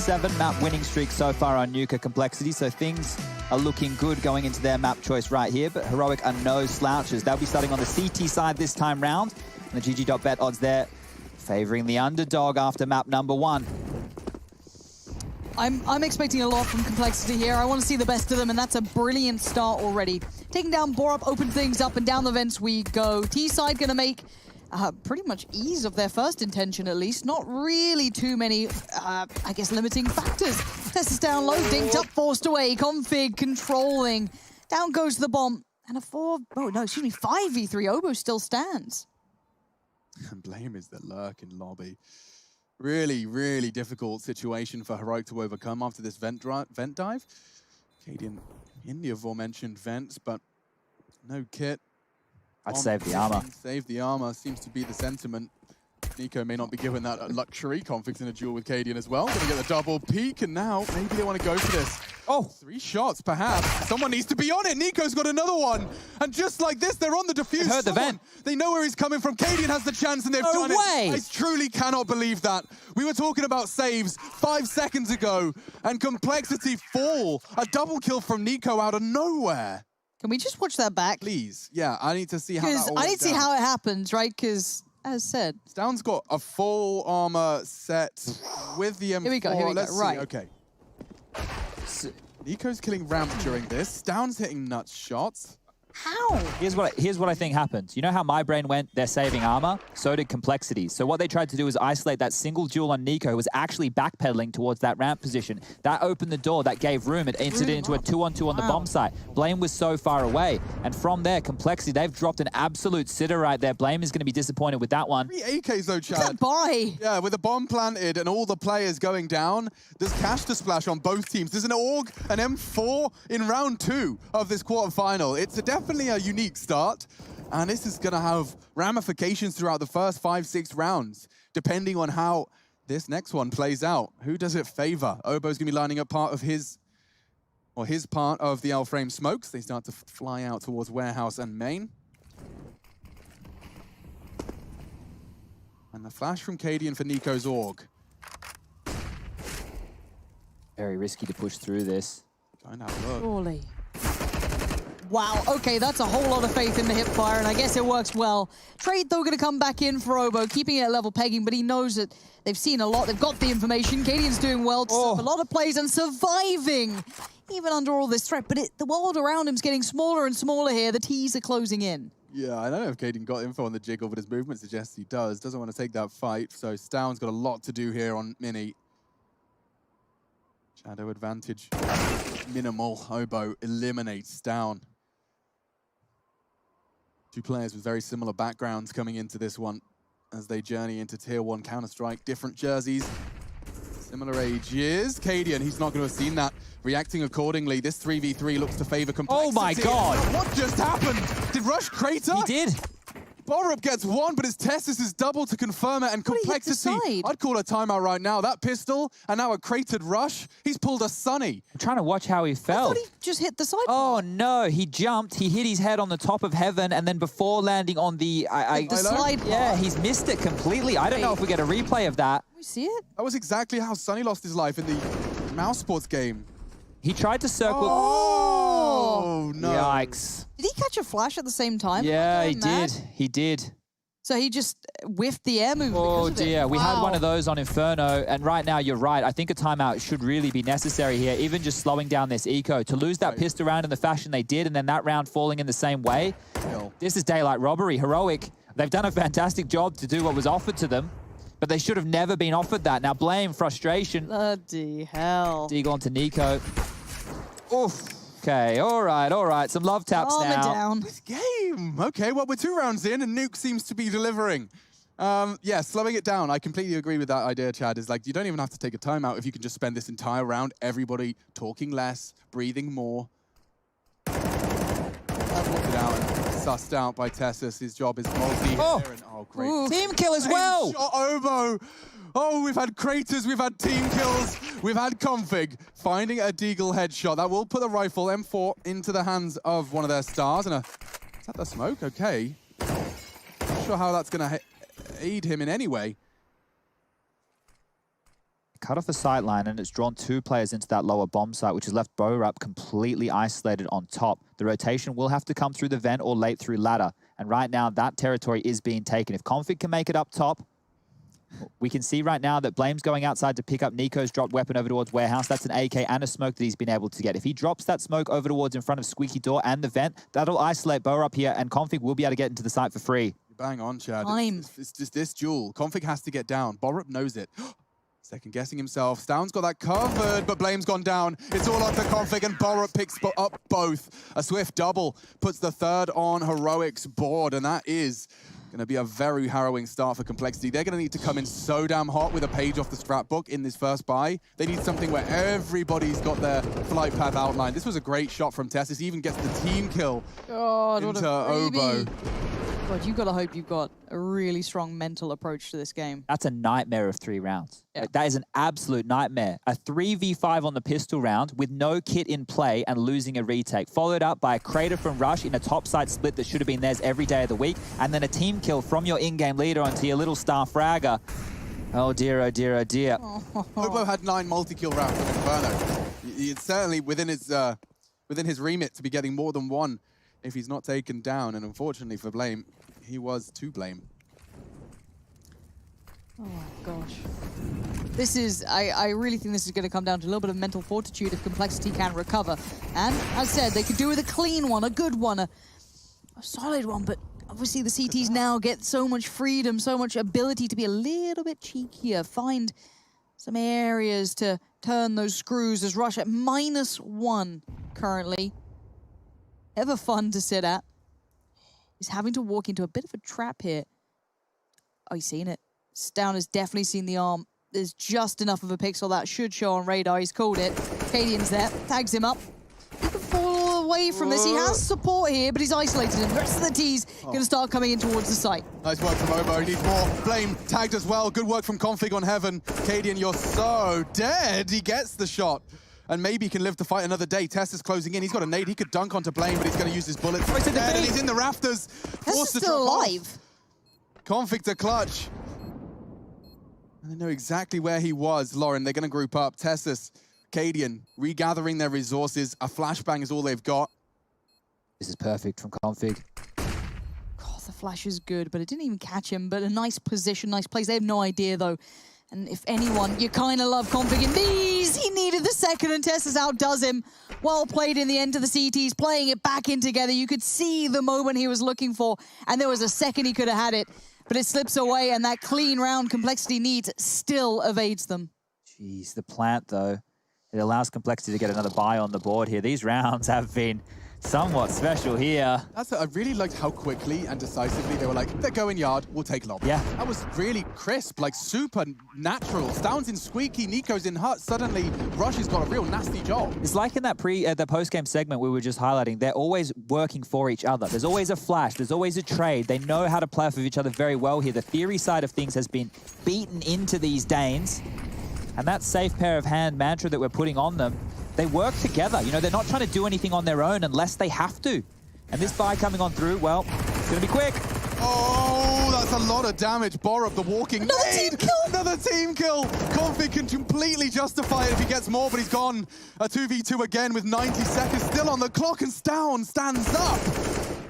7-map winning streak so far on Nuke Complexity, so things are looking good going into their map choice right here, but Heroic are no slouches. They'll be starting on the CT side this time round, and the GG.bet odds there favoring the underdog after map number 1. I'm expecting a lot from Complexity here. I want to see the best of them, and that's a brilliant start already. Taking down Borup, open things up, and down the vents we go. T-side going to make pretty much ease of their first intention, at least. Not really too many, I guess, limiting factors. Test is down low, dinked up, forced away. Config controlling. Down goes the bomb. And a 5v3 Oboe still stands. And Blame is the lurk in lobby. Really, really difficult situation for Heroic to overcome after this vent dive. Cadian in the aforementioned vents, but no kit. I'd save the armor. Save the armor seems to be the sentiment. Nico may not be given that luxury. Config's in a duel with Cadian as well. Gonna get the double peek, and now maybe they want to go for this. Oh, 3 shots, perhaps. Someone needs to be on it. Nico's got another one. And just like this, they're on the defuse. Heard the vent. They know where he's coming from. Cadian has the chance, and they've done it. I truly cannot believe that. We were talking about saves 5 seconds ago, and Complexity fall. A double kill from Nico out of nowhere. Can we just watch that back? Please. Yeah, I need to see how that all I need to see how it happens, right? Because, as said, Stound's got a full armor set with the M4. Here we go, Let's see. right. Okay. Nico's killing ramp during this. Stound's hitting nuts shots. How? Here's what I think happens. You know how my brain went, they're saving armor? So did Complexity. So what they tried to do is isolate that single duel on Nico, who was actually backpedaling towards that ramp position. That opened the door, that gave room. It entered into a 2-on-2 on the bomb site. Blame was so far away. And from there, Complexity, they've dropped an absolute sitter right there. Blame is going to be disappointed with that one. 3 AKs though, Chad. What's that buy? Yeah, with the bomb planted and all the players going down, there's cash to splash on both teams. There's an AUG, an M4 in round 2 of this quarterfinal. It's definitely a unique start, and this is going to have ramifications throughout the first 5-6 rounds, depending on how this next one plays out. Who does it favor? Oboe's going to be lining up part of his part of the L-frame smokes. They start to fly out towards warehouse and main. And the flash from Cadian for Nico's AUG. Very risky to push through this. Going to have a look. Surely. Wow, okay, that's a whole lot of faith in the hipfire, and I guess it works well. Trade, though, going to come back in for Oboe, keeping it at level pegging, but he knows that they've seen a lot, they've got the information. Cadian's doing well, a lot of plays and surviving, even under all this threat. But the world around him's getting smaller and smaller here. The T's are closing in. Yeah, I don't know if Cadian got info on the jiggle, but his movement suggests he does. Doesn't want to take that fight, so Stound's got a lot to do here on Mini. Shadow advantage minimal. Oboe eliminates Stound. 2 players with very similar backgrounds coming into this one as they journey into Tier 1 Counter-Strike. Different jerseys, similar ages. Cadian, he's not going to have seen that. Reacting accordingly. This 3v3 looks to favor Complexity. Oh my god! What just happened? Did Rush crater? He did. Borup gets 1, but his Testis is double to confirm it, and Complexity, I'd call a timeout right now. That pistol, and now a cratered Rush, he's pulled a Sunny. I'm trying to watch how he fell. I thought he just hit the side. Oh no, he jumped, he hit his head on the top of heaven, and then before landing on the slide part. Yeah, he's missed it completely. I don't know if we get a replay of that. We see it? That was exactly how Sunny lost his life in the mouse sports game. He tried to circle. Oh no. Yikes. Did he catch a flash at the same time? Yeah, he did. He did. So he just whiffed the air move. Oh dear, we had one of those on Inferno, and right now you're right. I think a timeout should really be necessary here, even just slowing down this eco. To lose that pistol round in the fashion they did, and then that round falling in the same way, this is daylight robbery. Heroic, they've done a fantastic job to do what was offered to them, but they should have never been offered that. Now Blame, frustration. Bloody hell. Deagle onto Nico. Oof. Okay, all right. Some love taps now. Down. This game. Okay, well, we're 2 rounds in, and Nuke seems to be delivering. Yeah, slowing it down. I completely agree with that idea, Chad. Is like, you don't even have to take a timeout if you can just spend this entire round, everybody talking less, breathing more. It out and sussed out by Tessus. His job is multi. Oh, great. Ooh. Team kill as well. Shot Oboe. Oh, we've had craters, we've had team kills, we've had Config finding a Deagle headshot. That will put a rifle M4 into the hands of one of their stars. And is that the smoke? Okay. Not sure how that's going to aid him in any way. cut off a sight line, and it's drawn 2 players into that lower bomb site, which has left Borup completely isolated on top. The rotation will have to come through the vent or late through ladder. And right now, that territory is being taken. If Config can make it up top, we can see right now that Blame's going outside to pick up Nico's dropped weapon over towards Warehouse. That's an AK and a smoke that he's been able to get. If he drops that smoke over towards in front of Squeaky Door and the vent, that'll isolate Borup here, and Config will be able to get into the site for free. Bang on, Chad. Time. It's just this duel. Config has to get down. Borup knows it. Second guessing himself. Stound's got that covered, but Blame's gone down. It's all up to Config, and Borup picks up both. A swift double puts the third on Heroic's board, and that is going to be a very harrowing start for Complexity. They're going to need to come in so damn hot with a page off the strat book in this first buy. They need something where everybody's got their flight path outlined. This was a great shot from Tessus. He even gets the team kill into Obo. God, you've got to hope you've got a really strong mental approach to this game. That's a nightmare of 3 rounds. Yeah. That is an absolute nightmare. A 3v5 on the pistol round with no kit in play and losing a retake, followed up by a crater from Rush in a topside split that should have been theirs every day of the week, and then a team kill from your in-game leader onto your little star fragger. Oh dear, oh dear, oh dear. Obo had 9 multi-kill rounds from Inferno. It's certainly within his remit to be getting more than 1 if he's not taken down, and unfortunately for Blame, he was to blame. Oh gosh. This is, I really think this is going to come down to a little bit of mental fortitude if Complexity can recover. And as I said, they could do with a clean one, a good one, a solid one, but obviously the CTs now get so much freedom, so much ability to be a little bit cheekier, find some areas to turn those screws as Rush at -1 currently. Ever fun to sit at. He's having to walk into a bit of a trap here. Oh, he's seen it. Stound has definitely seen the arm. There's just enough of a pixel that should show on radar. He's called it. Cadian's there, tags him up. He can fall away from this. He has support here, but he's isolated him. The rest of the T's going to start coming in towards the site. Nice work from Obo. He needs more. Blame tagged as well. Good work from Config on Heaven. Cadian, you're so dead. He gets the shot. And maybe he can live to fight another day. Tess is closing in. He's got a nade. He could dunk onto Blame, but he's going to use his bullets. And he's in the rafters. Tess is still alive. Config to clutch. And they know exactly where he was. Lauren, they're going to group up. Tessus, Cadian, regathering their resources. A flashbang is all they've got. This is perfect from Config. God, the flash is good, but it didn't even catch him. But a nice position, nice place. They have no idea, though. And if anyone, you kind of love Config in these. He needed the second, and Tessus outdoes him. Well played in the end to the CTs, playing it back in together. You could see the moment he was looking for, and there was a second he could have had it, but it slips away, and that clean round Complexity needs still evades them. Jeez, the plant, though, it allows Complexity to get another buy on the board here. These rounds have been somewhat special here. I really liked how quickly and decisively they were like, they're going yard, we'll take lobby. Yeah. That was really crisp, like super natural. Stound's in Squeaky, Nico's in Hut. Suddenly, Rush has got a real nasty job. It's like in that the post-game segment we were just highlighting, they're always working for each other. There's always a flash, there's always a trade. They know how to play off of each other very well here. The theory side of things has been beaten into these Danes. And that safe pair of hand mantra that we're putting on them, they work together. You know, they're not trying to do anything on their own unless they have to. And this buy coming on through, well, it's going to be quick. Oh, that's a lot of damage. Borup, the walking Another team kill! Another team kill! Config can completely justify it if he gets more, but he's gone. A 2v2 again with 90 seconds still on the clock, and Stound stands up.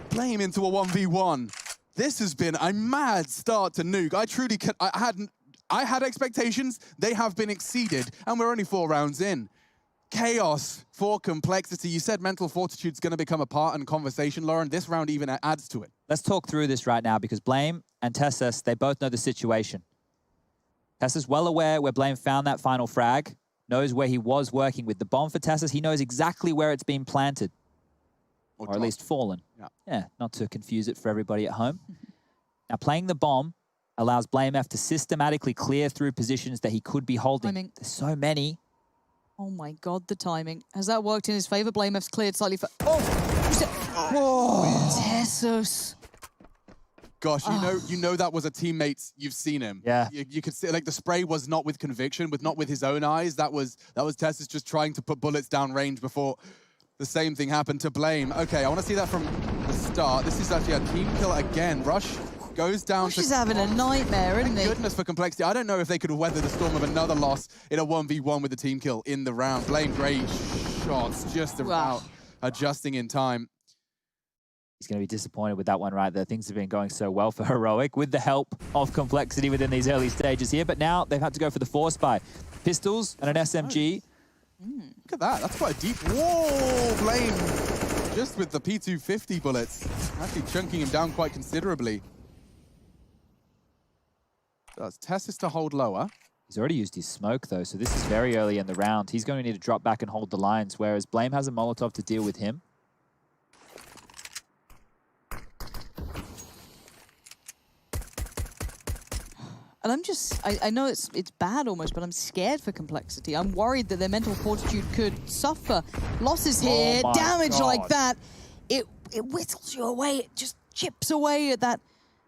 Blame into a 1v1. This has been a mad start to Nuke. I had expectations. They have been exceeded, and we're only 4 rounds in. Chaos for Complexity. You said mental fortitude's going to become a part in conversation, Lauren. This round even adds to it. Let's talk through this right now because Blame and Tessus, they both know the situation. Tessus well aware where Blame found that final frag, knows where he was working with. The bomb for Tessus, he knows exactly where it's been planted. Or at least fallen. Yeah, not to confuse it for everybody at home. Now, playing the bomb allows Blame F to systematically clear through positions that he could be holding. There's so many. Oh my God, the timing. Has that worked in his favor? Blame F's cleared slightly for... Tessus. Gosh, you know that was a teammate. You've seen him. Yeah. You could see, like, the spray was not with conviction, not with his own eyes. That was Tessus just trying to put bullets down range before the same thing happened to Blame. Okay, I want to see that from the start. This is actually a team kill again. Rush goes down to... She's having a nightmare, isn't he? Goodness for Complexity. I don't know if they could weather the storm of another loss in a 1v1 with the team kill in the round. Blame great shots, just about adjusting in time. He's going to be disappointed with that one right there. Things have been going so well for Heroic with the help of Complexity within these early stages here. But now they've had to go for the force buy. Pistols and an SMG. Look at that. That's quite a deep... Whoa, Blame. Just with the P250 bullets. Actually chunking him down quite considerably. Does Tessus to hold lower. He's already used his smoke, though, so this is very early in the round. He's going to need to drop back and hold the lines, whereas Blame has a Molotov to deal with him. And I'm just, I know it's bad almost, but I'm scared for Complexity. I'm worried that their mental fortitude could suffer. Losses here, damage like that. It whittles you away, it just chips away at that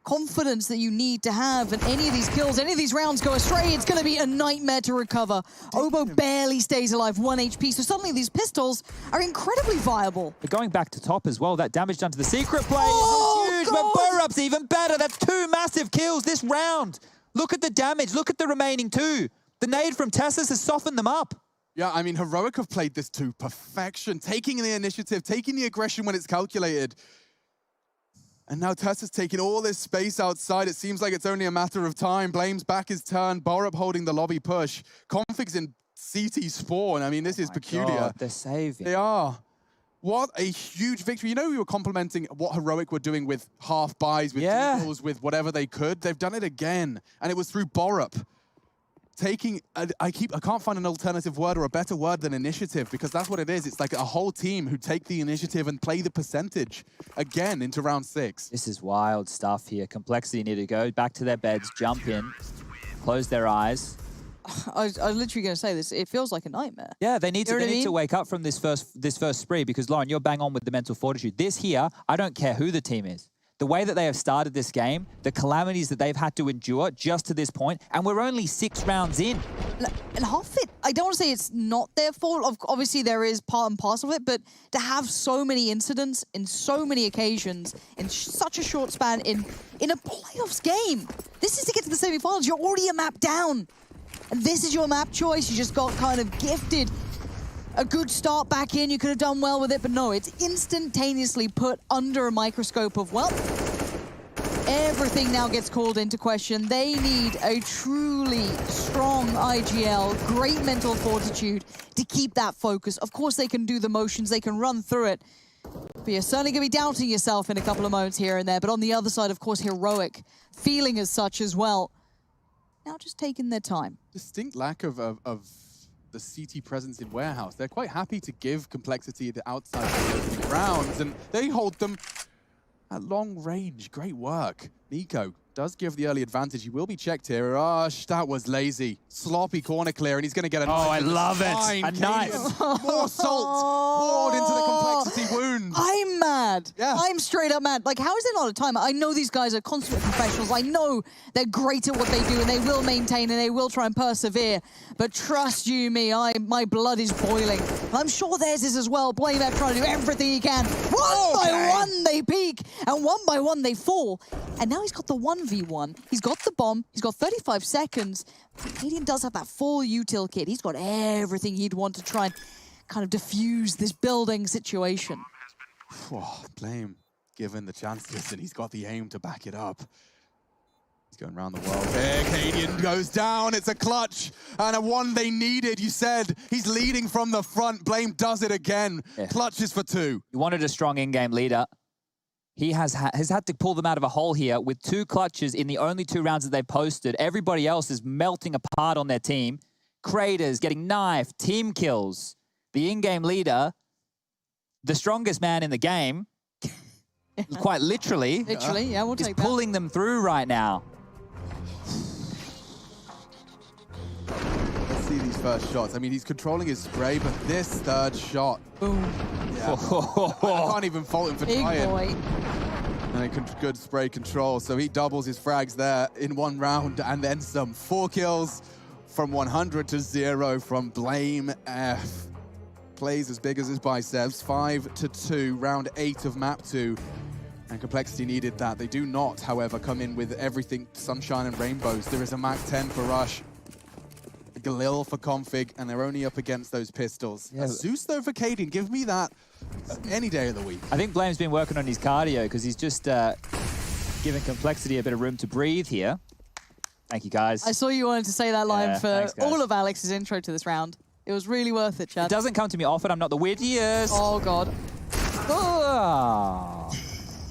confidence that you need to have. And any of these kills, any of these rounds go astray, it's going to be a nightmare to recover. Obo barely stays alive, 1 HP, so suddenly these pistols are incredibly viable. But going back to top as well, that damage done to the secret play Oh, is huge, God. but Burup's even better. That's 2 massive kills this round. Look at the damage. Look at the remaining 2. The nade from Tessus has softened them up. Yeah, I mean, Heroic have played this to perfection, taking the initiative, taking the aggression when it's calculated. And now Tessa's taking all this space outside. It seems like it's only a matter of time. Blame's back his turn. Borup holding the lobby push. Config's in CT spawn. I mean, this is peculiar. God, they're saving. They are. What a huge victory. You know, we were complimenting what Heroic were doing with half buys, with deals, with whatever they could. They've done it again. And it was through Borup. Taking, I can't find an alternative word or a better word than initiative, because that's what it is. It's like a whole team who take the initiative and play the percentage again into round 6. This is wild stuff here. Complexity need to go back to their beds, jump in, close their eyes. I was literally going to say this. It feels like a nightmare. Yeah, they need to wake up from this first spree, because Lauren, you're bang on with the mental fortitude. This here, I don't care who the team is. The way that they have started this game, the calamities that they've had to endure just to this point, and we're only 6 rounds in. And half it, I don't want to say it's not their fault. Obviously, there is part and parcel of it, but to have so many incidents in so many occasions in such a short span in a playoffs game, this is to get to the semifinals. You're already a map down. And this is your map choice. You just got kind of gifted a good start back in. You could have done well with it, but no, it's instantaneously put under a microscope of, well, everything now gets called into question. They need a truly strong IGL, great mental fortitude to keep that focus. Of course, they can do the motions, they can run through it, but you're certainly going to be doubting yourself in a couple of moments here and there. But on the other side, of course, Heroic, feeling as such as well. Now just taking their time. Distinct lack of the CT presence in Warehouse. They're quite happy to give Complexity the outside rounds, and they hold them at long range. Great work. Nico does give the early advantage. He will be checked here. Rush, that was lazy. Sloppy corner clear, and he's going to get a knife. Oh, I love it. Spine. A knife. More salt poured into the Complexity wound. I'm mad. Yeah. I'm straight up mad. Like, how is there not a timer? I know these guys are consummate professionals. I know they're great at what they do, and they will maintain, and they will try and persevere. But trust you me, my blood is boiling. And I'm sure theirs is as well. Blame F trying to do everything he can. One by one, they peak, and one by one, they fall. And now he's got the 1v1. He's got the bomb. He's got 35 seconds. Canadian does have that full util kit. He's got everything he'd want to try and kind of diffuse this building situation. Oh, Blame given the chances, and he's got the aim to back it up. He's going around the world here. Canadian goes down. It's a clutch and a one they needed. You said he's leading from the front. Blame does it again. Yeah. Clutches for 2. You wanted a strong in-game leader. He has had to pull them out of a hole here with 2 clutches in the only 2 rounds that they've posted. Everybody else is melting apart on their team. Craters getting knifed, team kills. The in-game leader, the strongest man in the game, quite literally. Literally, yeah, we'll take that. Is pulling them through right now. Let's see these first shots. I mean, he's controlling his spray, but this third shot. Boom. Yeah. I can't even fault him for Big trying. boy. And a good spray control, so he doubles his frags there in 1 round and then some. 4 kills from 100 to 0 from Blame F. Plays as big as his biceps. 5-2, round 8 of map 2. And Complexity needed that. They do not, however, come in with everything sunshine and rainbows. There is a Mac 10 for Rush, a Galil for Config, and they're only up against those pistols. Yeah. Zeus, though, for Caden, give me that any day of the week. I think Blame's been working on his cardio because he's just giving Complexity a bit of room to breathe here. Thank you, guys. I saw you wanted to say that line Yeah, for thanks, guys. all of Alex's intro to this round. It was really worth it, Chad. It doesn't come to me often. I'm not the wittiest. Oh, God. Oh.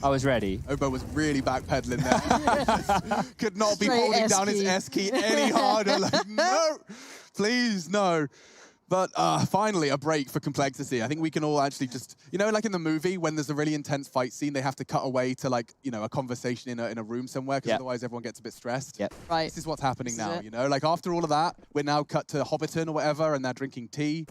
I was ready. Obo was really backpedaling there. Could not be Straight holding S down his key. S key any harder. Like, no, please, no. But finally, a break for Complexity. I think we can all actually just, you know, like in the movie, when there's a really intense fight scene, they have to cut away to, like, you know, a conversation in a room somewhere, because otherwise everyone gets a bit stressed. Yep. Right. This is what's happening This is now, it. you know? Like, after all of that, we're now cut to Hobbiton or whatever, and they're drinking tea.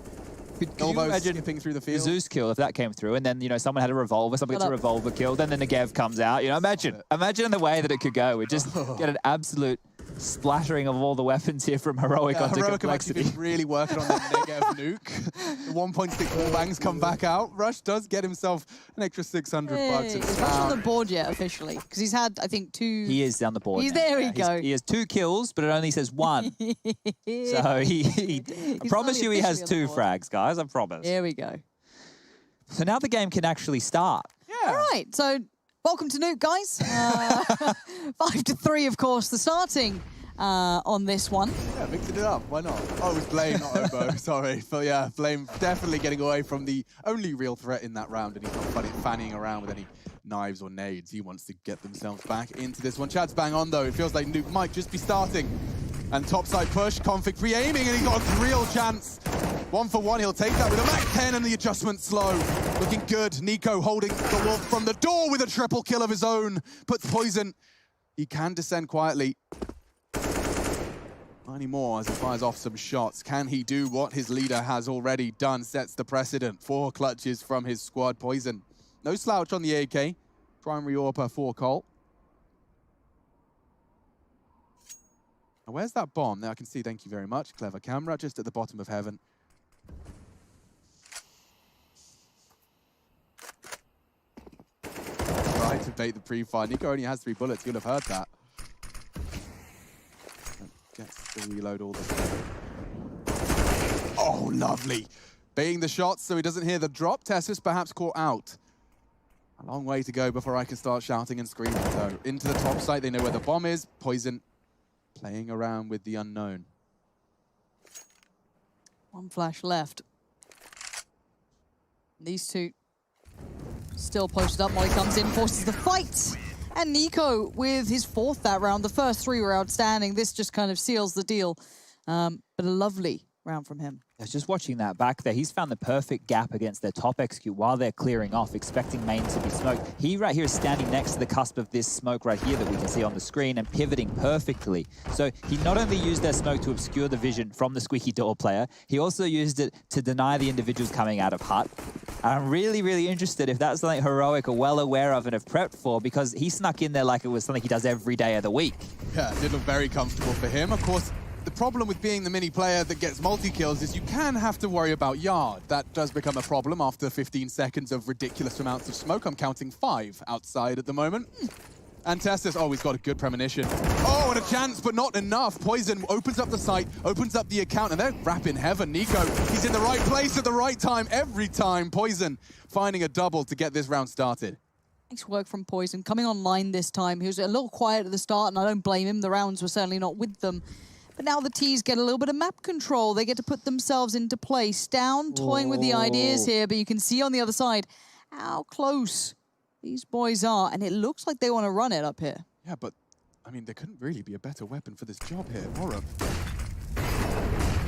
Could you Elbows imagine skipping through the the field. Zeus kill if that came through, and then, you know, someone had a revolver, someone gets a Shut up. revolver kill, then the Negev comes out. You know, imagine the way that it could go. We just get an absolute splattering of all the weapons here from Heroic onto Heroic have actually Complexity. been really working on that Negev nuke. The 1.6 wall bangs come back out. Rush does get himself an extra 600 bucks. Hey, And is Rush on the board yet, officially? Because he's had, I think, 2... He is down the board. He's now. there we Yeah, go. He has 2 kills, but it only says 1. So I promise you he has 2 frags, guys. I promise. Here we go. So now the game can actually start. yeah. All right, so welcome to Nuke, guys. 5-3, of course, the starting on this one. Yeah, mixing it up. Why not? Oh, it was Blame, not Obo. Sorry. But yeah, Blame definitely getting away from the only real threat in that round, and he's not fannying around with any knives or nades. He wants to get themselves back into this one. Chad's bang on, though. It feels like Nuke might just be starting. And topside push, Config pre-aiming, and he's got a real chance. 1 for 1, he'll take that with a Mac 10 and the adjustment slow. Looking good. Nico holding the wolf from the door with a triple kill of his own. Puts poison. He can descend quietly. Not anymore as he fires off some shots. Can he do what his leader has already done? Sets the precedent. 4 clutches from his squad. Poison. No slouch on the AK. Primary AWP for Colt. Now, where's that bomb? Now I can see, thank you very much. Clever camera, just at the bottom of heaven. Try to bait the pre-fire. Nico only has 3 bullets. You'll have heard that. Gets the reload all the time. Oh, lovely. Baiting the shots so he doesn't hear the drop. Tessus perhaps caught out. A long way to go before I can start shouting and screaming, though. Into the top site, they know where the bomb is. Poison playing around with the unknown. 1 flash left. These 2 still posted up. Molly comes in, forces the fight. And Nico with his 4th that round. The first 3 were outstanding. This just kind of seals the deal. But a lovely round from him. I was just watching that back there. He's found the perfect gap against their top execute while they're clearing off, expecting main to be smoked. He right here is standing next to the cusp of this smoke right here that we can see on the screen and pivoting perfectly. So he not only used their smoke to obscure the vision from the squeaky door player, he also used it to deny the individuals coming out of hut. I'm really, really interested if that's something Heroic are well aware of and have prepped for, because he snuck in there like it was something he does every day of the week. Yeah, it did look very comfortable for him. Of course, the problem with being the mini player that gets multi-kills is you can have to worry about yard. That does become a problem after 15 seconds of ridiculous amounts of smoke. I'm counting 5 outside at the moment. And Tessus, oh, he's got a good premonition. Oh, and a chance, but not enough. Poison opens up the site, opens up the account, and they're wrapping heaven. Nico, he's in the right place at the right time every time. Poison finding a double to get this round started. Nice work from Poison. Coming online this time. He was a little quiet at the start, and I don't blame him. The rounds were certainly not with them. But now the T's get a little bit of map control. They get to put themselves into place. Down, toying with the ideas here, but you can see on the other side how close these boys are. And it looks like they want to run it up here. Yeah, but, I mean, there couldn't really be a better weapon for this job here. Aura.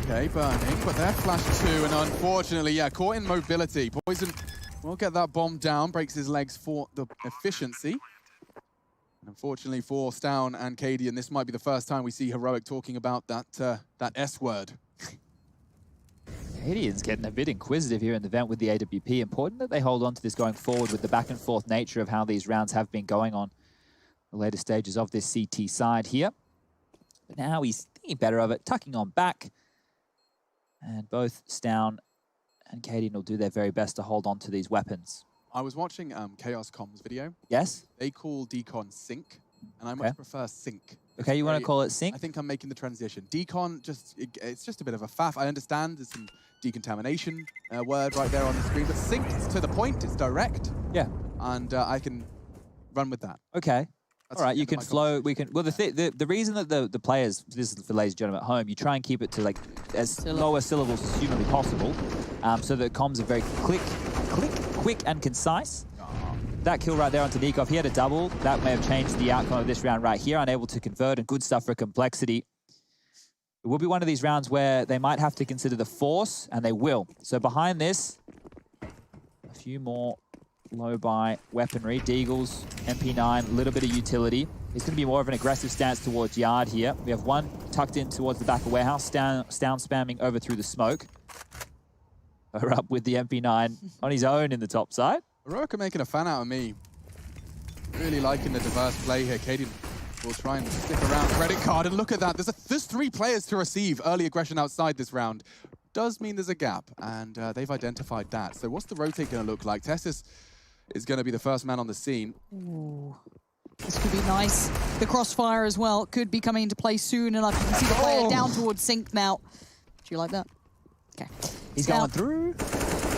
Okay, burning, but they're flash 2, and unfortunately, yeah, caught in mobility. Poison will get that bomb down, breaks his legs for the efficiency. Unfortunately for Stown and Cadian, this might be the first time we see Heroic talking about that S word. Cadian's getting a bit inquisitive here in the vent with the AWP. Important that they hold on to this going forward with the back and forth nature of how these rounds have been going on the later stages of this CT side here. But now he's thinking better of it, tucking on back. And both Stown and Cadian will do their very best to hold on to these weapons. I was watching Chaos Com's video. Yes? They call Decon Sync, and I much prefer Sync. Okay, you want to call it Sync? I think I'm making the transition. Decon, it's just a bit of a faff. I understand there's some decontamination word right there on the screen, but Sync is to the point, it's direct. Yeah. And I can run with that. Okay. That's all right, the you end can of my flow. We can. Well, the reason that the players, this is for ladies and gentlemen at home, you try and keep it to like as lower syllables as humanly possible, so that comms are very quick and concise. That kill right there onto Nuke. If he had a double, that may have changed the outcome of this round right here. Unable to convert, and good stuff for Complexity. It will be one of these rounds where they might have to consider the force, and they will. So behind this, a few more low-buy weaponry. Deagles, MP9, a little bit of utility. It's going to be more of an aggressive stance towards Yard here. We have one tucked in towards the back of Warehouse, down spamming over through the smoke. We're up with the MP9 on his own in the top side. Heroic are making a fan out of me. Really liking the diverse play here. Cadian will try and stick around. Credit card, and look at that. There's 3 players to receive early aggression outside this round. Does mean there's a gap, and they've identified that. So what's the rotate going to look like? Tessus is going to be the first man on the scene. Ooh. This could be nice. The crossfire as well could be coming into play soon enough. You can see the player down towards Sync now. Do you like that? Okay. He's going through.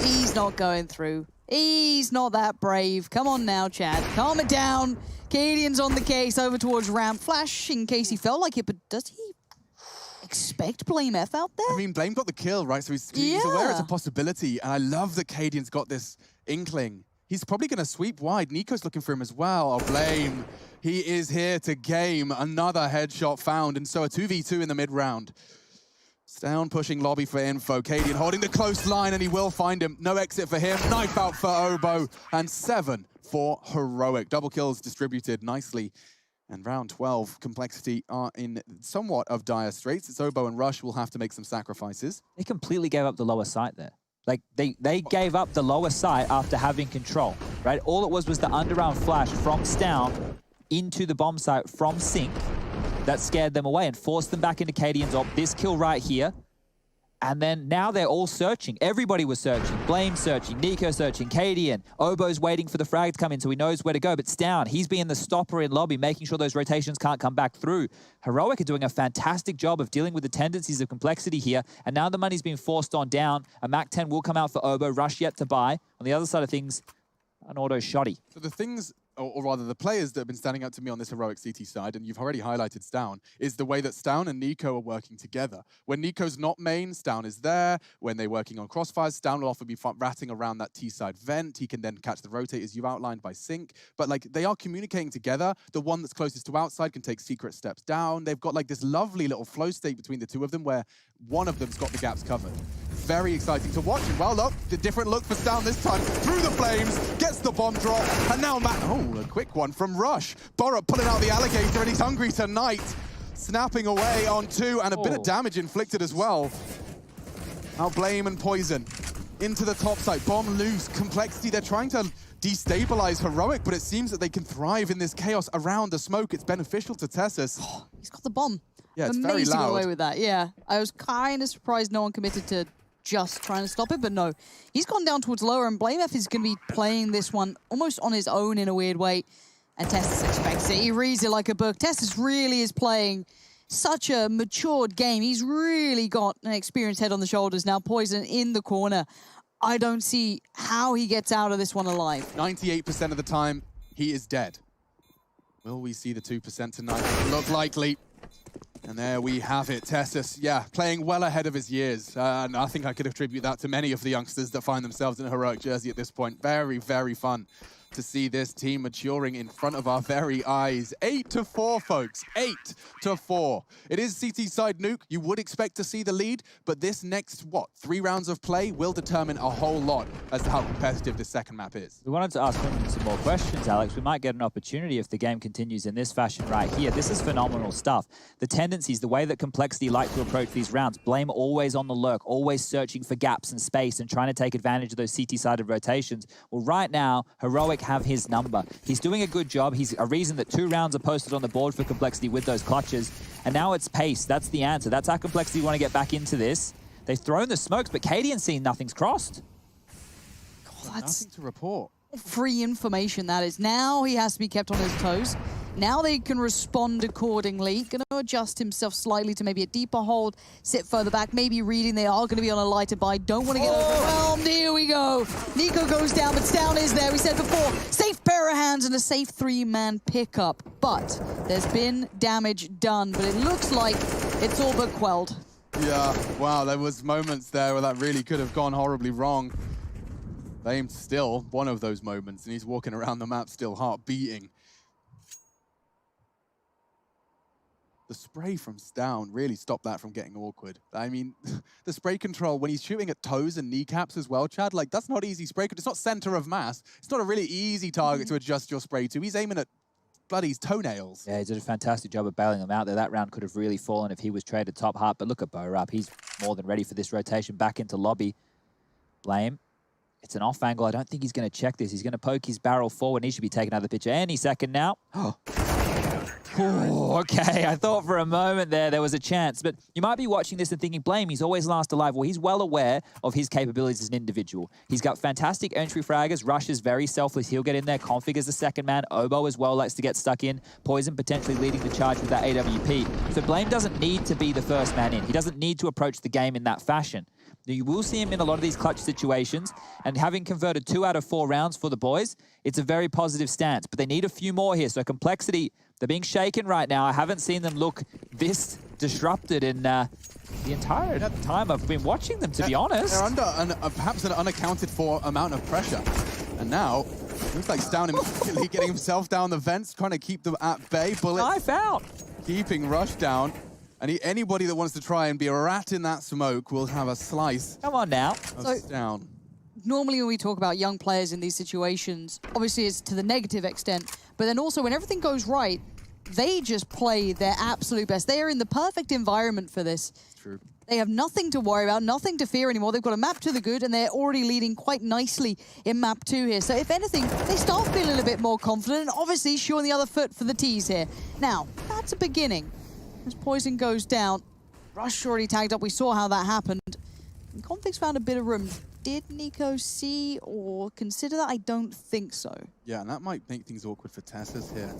He's not going through. He's not that brave. Come on now, Chad. Calm it down. Cadian's on the case over towards Ramp. Flash in case he felt like it, but does he expect Blame F out there? I mean, Blame got the kill, right? So he's aware it's a possibility, and I love that Cadian's got this inkling. He's probably going to sweep wide. Nico's looking for him as well. Oh, Blame. He is here to game. Another headshot found, and so a 2v2 in the mid-round. Down pushing lobby for info. Cadian holding the close line, and he will find him. No exit for him. Knife out for Obo, and 7 for Heroic. Double kills distributed nicely. And round 12, Complexity are in somewhat of dire straits. It's Obo and Rush will have to make some sacrifices. They completely gave up the lower site there. Like, they gave up the lower site after having control, right? All it was the underarm flash from Stown into the bomb site from Sync that scared them away and forced them back into Cadian's op. This kill right here. And then now they're all searching. Everybody was searching. Blame searching, Nico searching, Cadian. Obo's waiting for the frag to come in so he knows where to go. But Stown, he's being the stopper in lobby, making sure those rotations can't come back through. Heroic are doing a fantastic job of dealing with the tendencies of Complexity here. And now the money's being forced on down. A MAC-10 will come out for Obo. Rush yet to buy. On the other side of things, an auto shotty. So the things, or rather the players that have been standing out to me on this Heroic CT side, and you've already highlighted Stown, is the way that Stown and Nico are working together. When Nico's not main, Stown is there. When they're working on crossfires, Stown will often be ratting around that T-side vent. He can then catch the rotate, as you outlined, by Sync. But like, they are communicating together. The one that's closest to outside can take secret steps down. They've got like this lovely little flow state between the two of them where one of them's got the gaps covered. Very exciting to watch. And well, look, the different look for Stown this time. Through the flames, gets the bomb drop, and now a quick one from Rush. Borup pulling out the alligator, and he's hungry tonight. Snapping away on 2, and a bit of damage inflicted as well. Now Blame and Poison into the top side. Bomb loose, Complexity. They're trying to destabilize Heroic, but it seems that they can thrive in this chaos around the smoke. It's beneficial to Tessus. Oh, he's got the bomb. Yeah, it's amazing very loud. away with that. Yeah, I was kind of surprised no one committed to just trying to stop it, but no. He's gone down towards lower, and Blame F is going to be playing this one almost on his own in a weird way. And Tessus expects it. He reads it like a book. Tessus really is playing such a matured game. He's really got an experienced head on the shoulders now. Poison in the corner. I don't see how he gets out of this one alive. 98% of the time, he is dead. Will we see the 2% tonight? Doesn't look likely. And there we have it. Tessus, yeah, playing well ahead of his years. And I think I could attribute that to many of the youngsters that find themselves in a Heroic jersey at this point. Very, very fun to see this team maturing in front of our very eyes. 8-4, folks. 8-4. It is CT side Nuke. You would expect to see the lead, but this next, 3 rounds of play will determine a whole lot as to how competitive this second map is. We wanted to ask him some more questions, Alex. We might get an opportunity if the game continues in this fashion right here. This is phenomenal stuff. The tendencies, the way that Complexity like to approach these rounds, Blame always on the lurk, always searching for gaps and space and trying to take advantage of those CT-sided rotations. Well, right now, Heroic have his number. He's doing a good job. He's a reason that 2 rounds are posted on the board for Complexity with those clutches. And now it's pace. That's the answer. That's how Complexity want to get back into this. They've thrown the smokes, but Cadian's seen nothing's crossed. Nothing to report. free information that is. Now he has to be kept on his toes. Now they can respond accordingly. Going to adjust himself slightly to maybe a deeper hold, sit further back, maybe reading they are going to be on a lighter buy. Don't want to get overwhelmed. Here we go. Nico goes down, but Stown is there. We said before, safe pair of hands and a safe three-man pickup. But there's been damage done, but it looks like it's all but quelled. Yeah, wow, there was moments there where that really could have gone horribly wrong. Flame's still one of those moments, and he's walking around the map still heart beating. The spray from Stown really stopped that from getting awkward. I mean, the spray control, when he's shooting at toes and kneecaps as well, Chad, like, that's not easy spray. It's not center of mass. It's not a really easy target to adjust your spray to. He's aiming at bloody toenails. Yeah, he did a fantastic job of bailing them out there. That round could have really fallen if he was traded top heart, but look at Borup. He's more than ready for this rotation back into lobby. Blame. It's an off angle. I don't think he's going to check this. He's going to poke his barrel forward, and he should be taking out of the picture any second now. Ooh, okay, I thought for a moment there was a chance, but you might be watching this and thinking, Blame, he's always last alive. Well, he's well aware of his capabilities as an individual. He's got fantastic entry fraggers. Rush is very selfless. He'll get in there. Config as the second man. Obo as well likes to get stuck in. Poison potentially leading the charge with that AWP. So Blame doesn't need to be the first man in. He doesn't need to approach the game in that fashion. You will see him in a lot of these clutch situations, and having converted 2 out of 4 rounds for the boys, it's a very positive stance, but they need a few more here. So Complexity, they're being shaken right now. I haven't seen them look this disrupted in the entire time I've been watching them, to be honest. They're under perhaps an unaccounted for amount of pressure. And now, looks like Stown immediately getting himself down the vents, trying to keep them at bay. Bullet Knife out. Keeping Rush down. And anybody that wants to try and be a rat in that smoke will have a slice. Come on now. Stown. Normally when we talk about young players in these situations, obviously it's to the negative extent, but then also when everything goes right, they just play their absolute best. They are in the perfect environment for this. True. They have nothing to worry about, nothing to fear anymore. They've got a map to the good, and they're already leading quite nicely in map 2 here. So if anything, they start feeling a bit more confident, and obviously showing the other foot for the T's here. Now, that's a beginning. As Poison goes down, Rush already tagged up. We saw how that happened. And Config's found a bit of room. Did Nico see or consider that? I don't think so. Yeah, and that might make things awkward for Tessus here.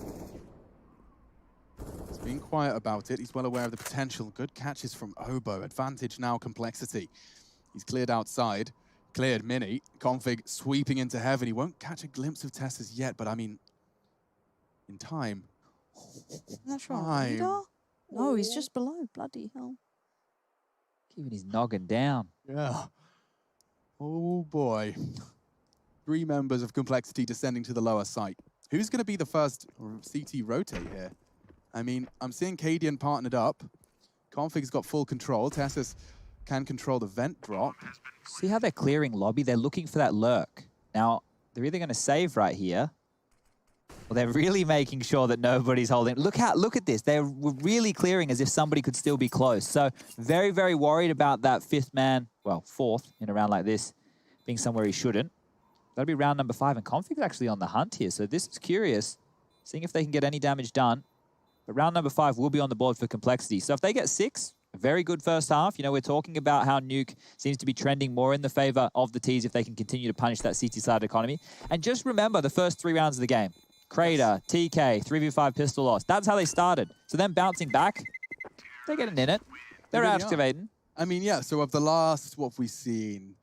He's being quiet about it. He's well aware of the potential. Good catches from Obo. Advantage now, Complexity. He's cleared outside. Cleared Mini. Config sweeping into heaven. He won't catch a glimpse of Tessus yet, but I mean, in time. That's right. No, he's just below. Bloody hell. Keeping his noggin down. Yeah. Oh boy. 3 members of Complexity descending to the lower site. Who's going to be the first CT rotate here? I mean, I'm seeing Cadian partnered up. Config's got full control. Tessus can control the vent drop. See how they're clearing lobby? They're looking for that lurk. Now, they're either going to save right here, or they're really making sure that nobody's holding. Look at this. They're really clearing as if somebody could still be close. So very, very worried about that 5th man, well, 4th in a round like this, being somewhere he shouldn't. That'll be round number 5, and Config's actually on the hunt here. So this is curious, seeing if they can get any damage done. But round number 5 will be on the board for Complexity. So if they get 6, a very good first half. You know, we're talking about how Nuke seems to be trending more in the favor of the T's if they can continue to punish that CT-side economy. And just remember the first 3 rounds of the game. Crater, TK, 3v5 pistol loss. That's how they started. So then bouncing back, they're getting in it. They're activating. I mean, yeah, so of the last, what have we seen?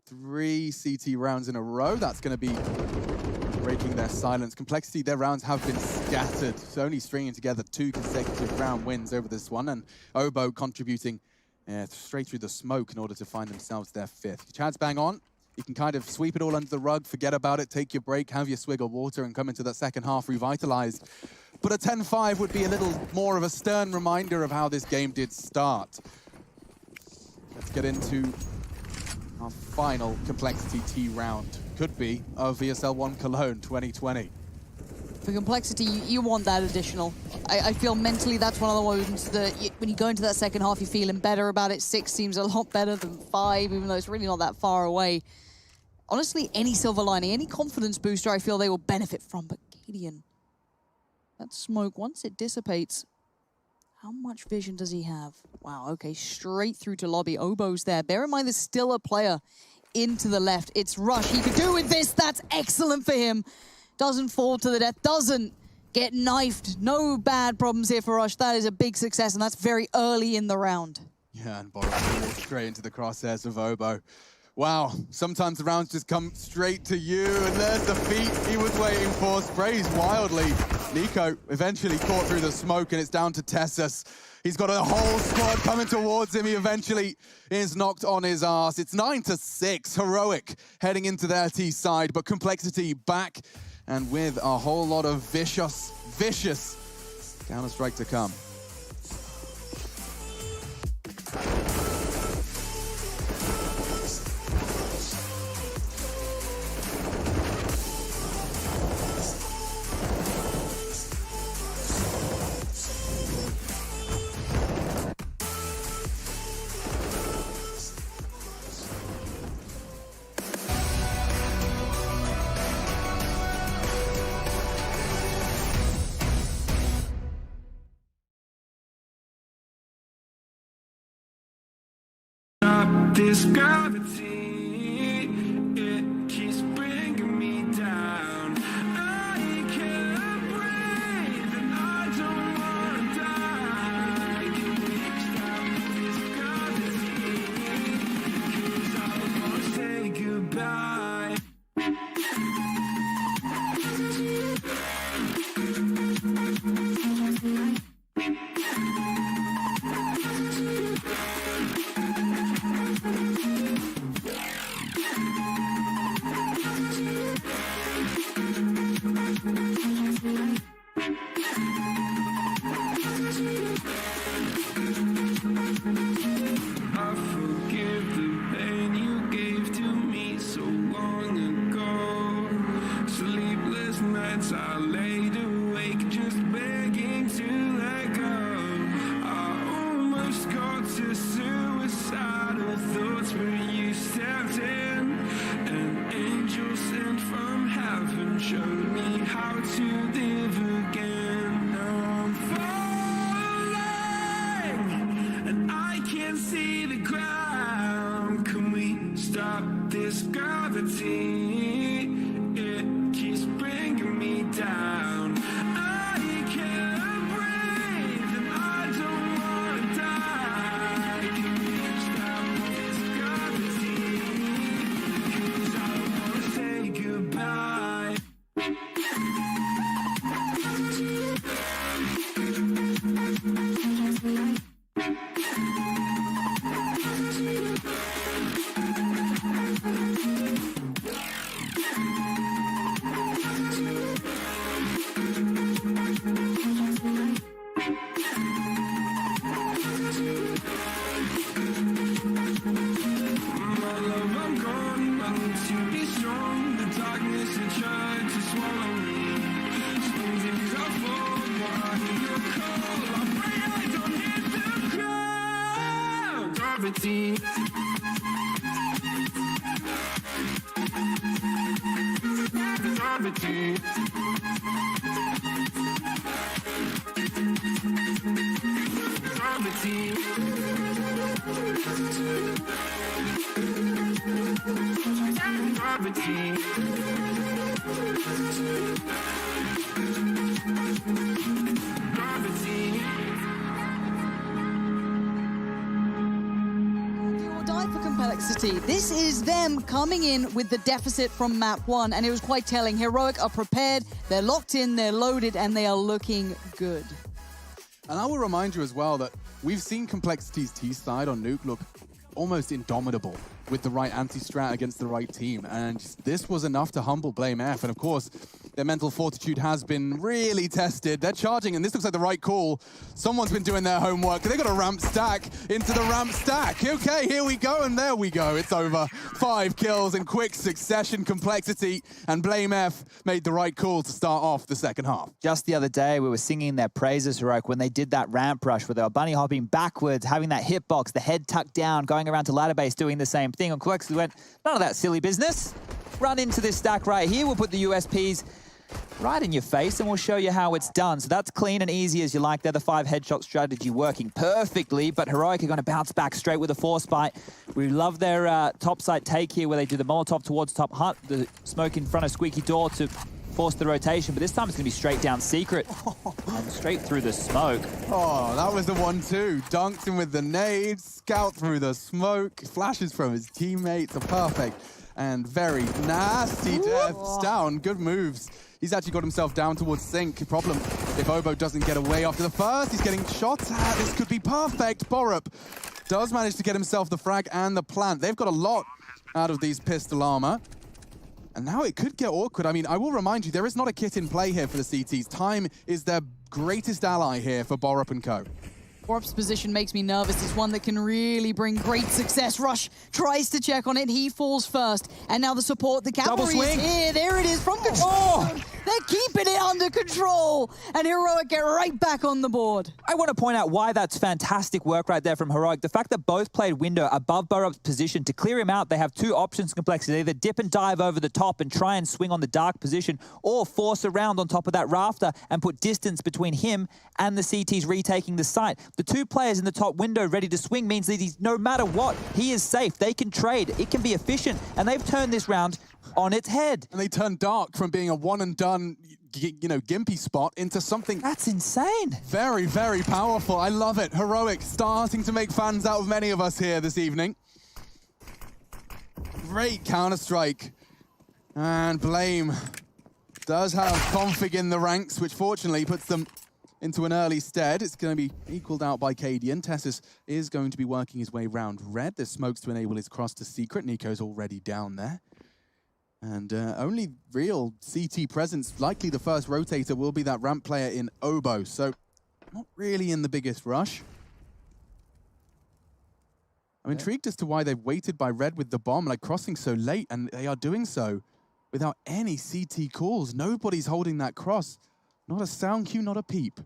3 CT rounds in a row. That's going to be breaking their silence. Complexity, their rounds have been scattered. So only stringing together 2 consecutive round wins over this one. And Obo contributing straight through the smoke in order to find themselves their 5th. Chad's bang on. You can kind of sweep it all under the rug, forget about it, take your break, have your swig of water, and come into that second half revitalized. But a 10-5 would be a little more of a stern reminder of how this game did start. Let's get into our final Complexity T round. Could be of VSL 1 Cologne 2020. For Complexity, you want that additional. I feel mentally that's one of the ones that when you go into that second half, you're feeling better about it. 6 seems a lot better than 5, even though it's really not that far away. Honestly, any silver lining, any confidence booster, I feel they will benefit from. But Cadian, that smoke, once it dissipates, how much vision does he have? Wow, okay, straight through to lobby. Obo's there. Bear in mind, there's still a player into the left. It's Rush. He could do with this. That's excellent for him. Doesn't fall to the death. Doesn't get knifed. No bad problems here for Rush. That is a big success, and that's very early in the round. Yeah, and Boris straight into the crosshairs of Obo. Wow, sometimes the rounds just come straight to you, and there's the feat he was waiting for. Sprays wildly. Nico eventually caught through the smoke, and it's down to Tessus. He's got a whole squad coming towards him. He eventually is knocked on his ass. It's 9-6, Heroic heading into their T side, but Complexity back, and with a whole lot of vicious Counter-Strike to come. This gravity, it keeps bringing me down. I can't breathe and I don't wanna die. Can we stop this gravity? 'Cause I wanna say goodbye. I laid awake just begging to let go. I almost got to suicidal thoughts when you stepped in. An angel sent from heaven showed me how to live again. Now I'm falling and I can't see the ground. Can we stop this gravity? It keeps bringing me down. I can't breathe and I don't wanna die. Can we stop this gravity? 'Cause I wanna say goodbye. Gravity. Gravity. Gravity. Gravity. Gravity. Complexity. This is them coming in with the deficit from map 1, and it was quite telling. Heroic are prepared, they're locked in, they're loaded, and they are looking good. And I will remind you as well that we've seen Complexity's T side on Nuke look almost indomitable with the right anti-strat against the right team, and this was enough to humble Blame F. And of course, their mental fortitude has been really tested. They're charging, and this looks like the right call. Someone's been doing their homework. They got a ramp stack into the ramp stack. Okay, here we go, and there we go. It's over. 5 kills in quick succession. Complexity and Blame F made the right call to start off the second half. Just the other day, we were singing their praises, Heroic, when they did that ramp rush where they were bunny hopping backwards, having that hitbox, the head tucked down, going around to ladder base, doing the same thing. And Complexity went, none of that silly business. Run into this stack right here. We'll put the USPs right in your face, and we'll show you how it's done. So that's clean and easy as you like. They're the 5 headshot strategy working perfectly, but Heroic are going to bounce back straight with a force bite. We love their top side take here where they do the Molotov towards top hut, the smoke in front of Squeaky Door to force the rotation, but this time it's going to be straight down Secret and straight through the smoke. Oh, that was the 1-2. Dunked him with the nades, scout through the smoke, flashes from his teammates, a perfect and very nasty deaths down. Good moves. He's actually got himself down towards Sync. Problem if Obo doesn't get away after the first, he's getting shot at. This could be perfect. Borup does manage to get himself the frag and the plant. They've got a lot out of these pistol armor. And now it could get awkward. I mean, I will remind you, there is not a kit in play here for the CTs. Time is their greatest ally here for Borup and co. Borup's position makes me nervous. It's one that can really bring great success. Rush tries to check on it. He falls first. And now the support, the cavalry is here. There it is from control. Oh. They're keeping it under control. And Heroic get right back on the board. I want to point out why that's fantastic work right there from Heroic. The fact that both played window above Borup's position. To clear him out, they have 2 options in Complexity. They either dip and dive over the top and try and swing on the dark position, or force around on top of that rafter and put distance between him and the CTs retaking the site. The 2 players in the top window ready to swing means that no matter what, he is safe. They can trade. It can be efficient. And they've turned this round on its head. And they turned dark from being a one-and-done, gimpy spot into something... That's insane. Very, very powerful. I love it. Heroic starting to make fans out of many of us here this evening. Great Counter-Strike. And Blame does have config in the ranks, which fortunately puts them into an early stead. It's going to be equaled out by Cadian. Tessus is going to be working his way round red. There's smokes to enable his cross to Secret. Nico's already down there. And only real CT presence, likely the first rotator, will be that ramp player in Obo. So not really in the biggest rush. I'm intrigued as to why they've waited by red with the bomb, like crossing so late, and they are doing so without any CT calls. Nobody's holding that cross. Not a sound cue, not a peep.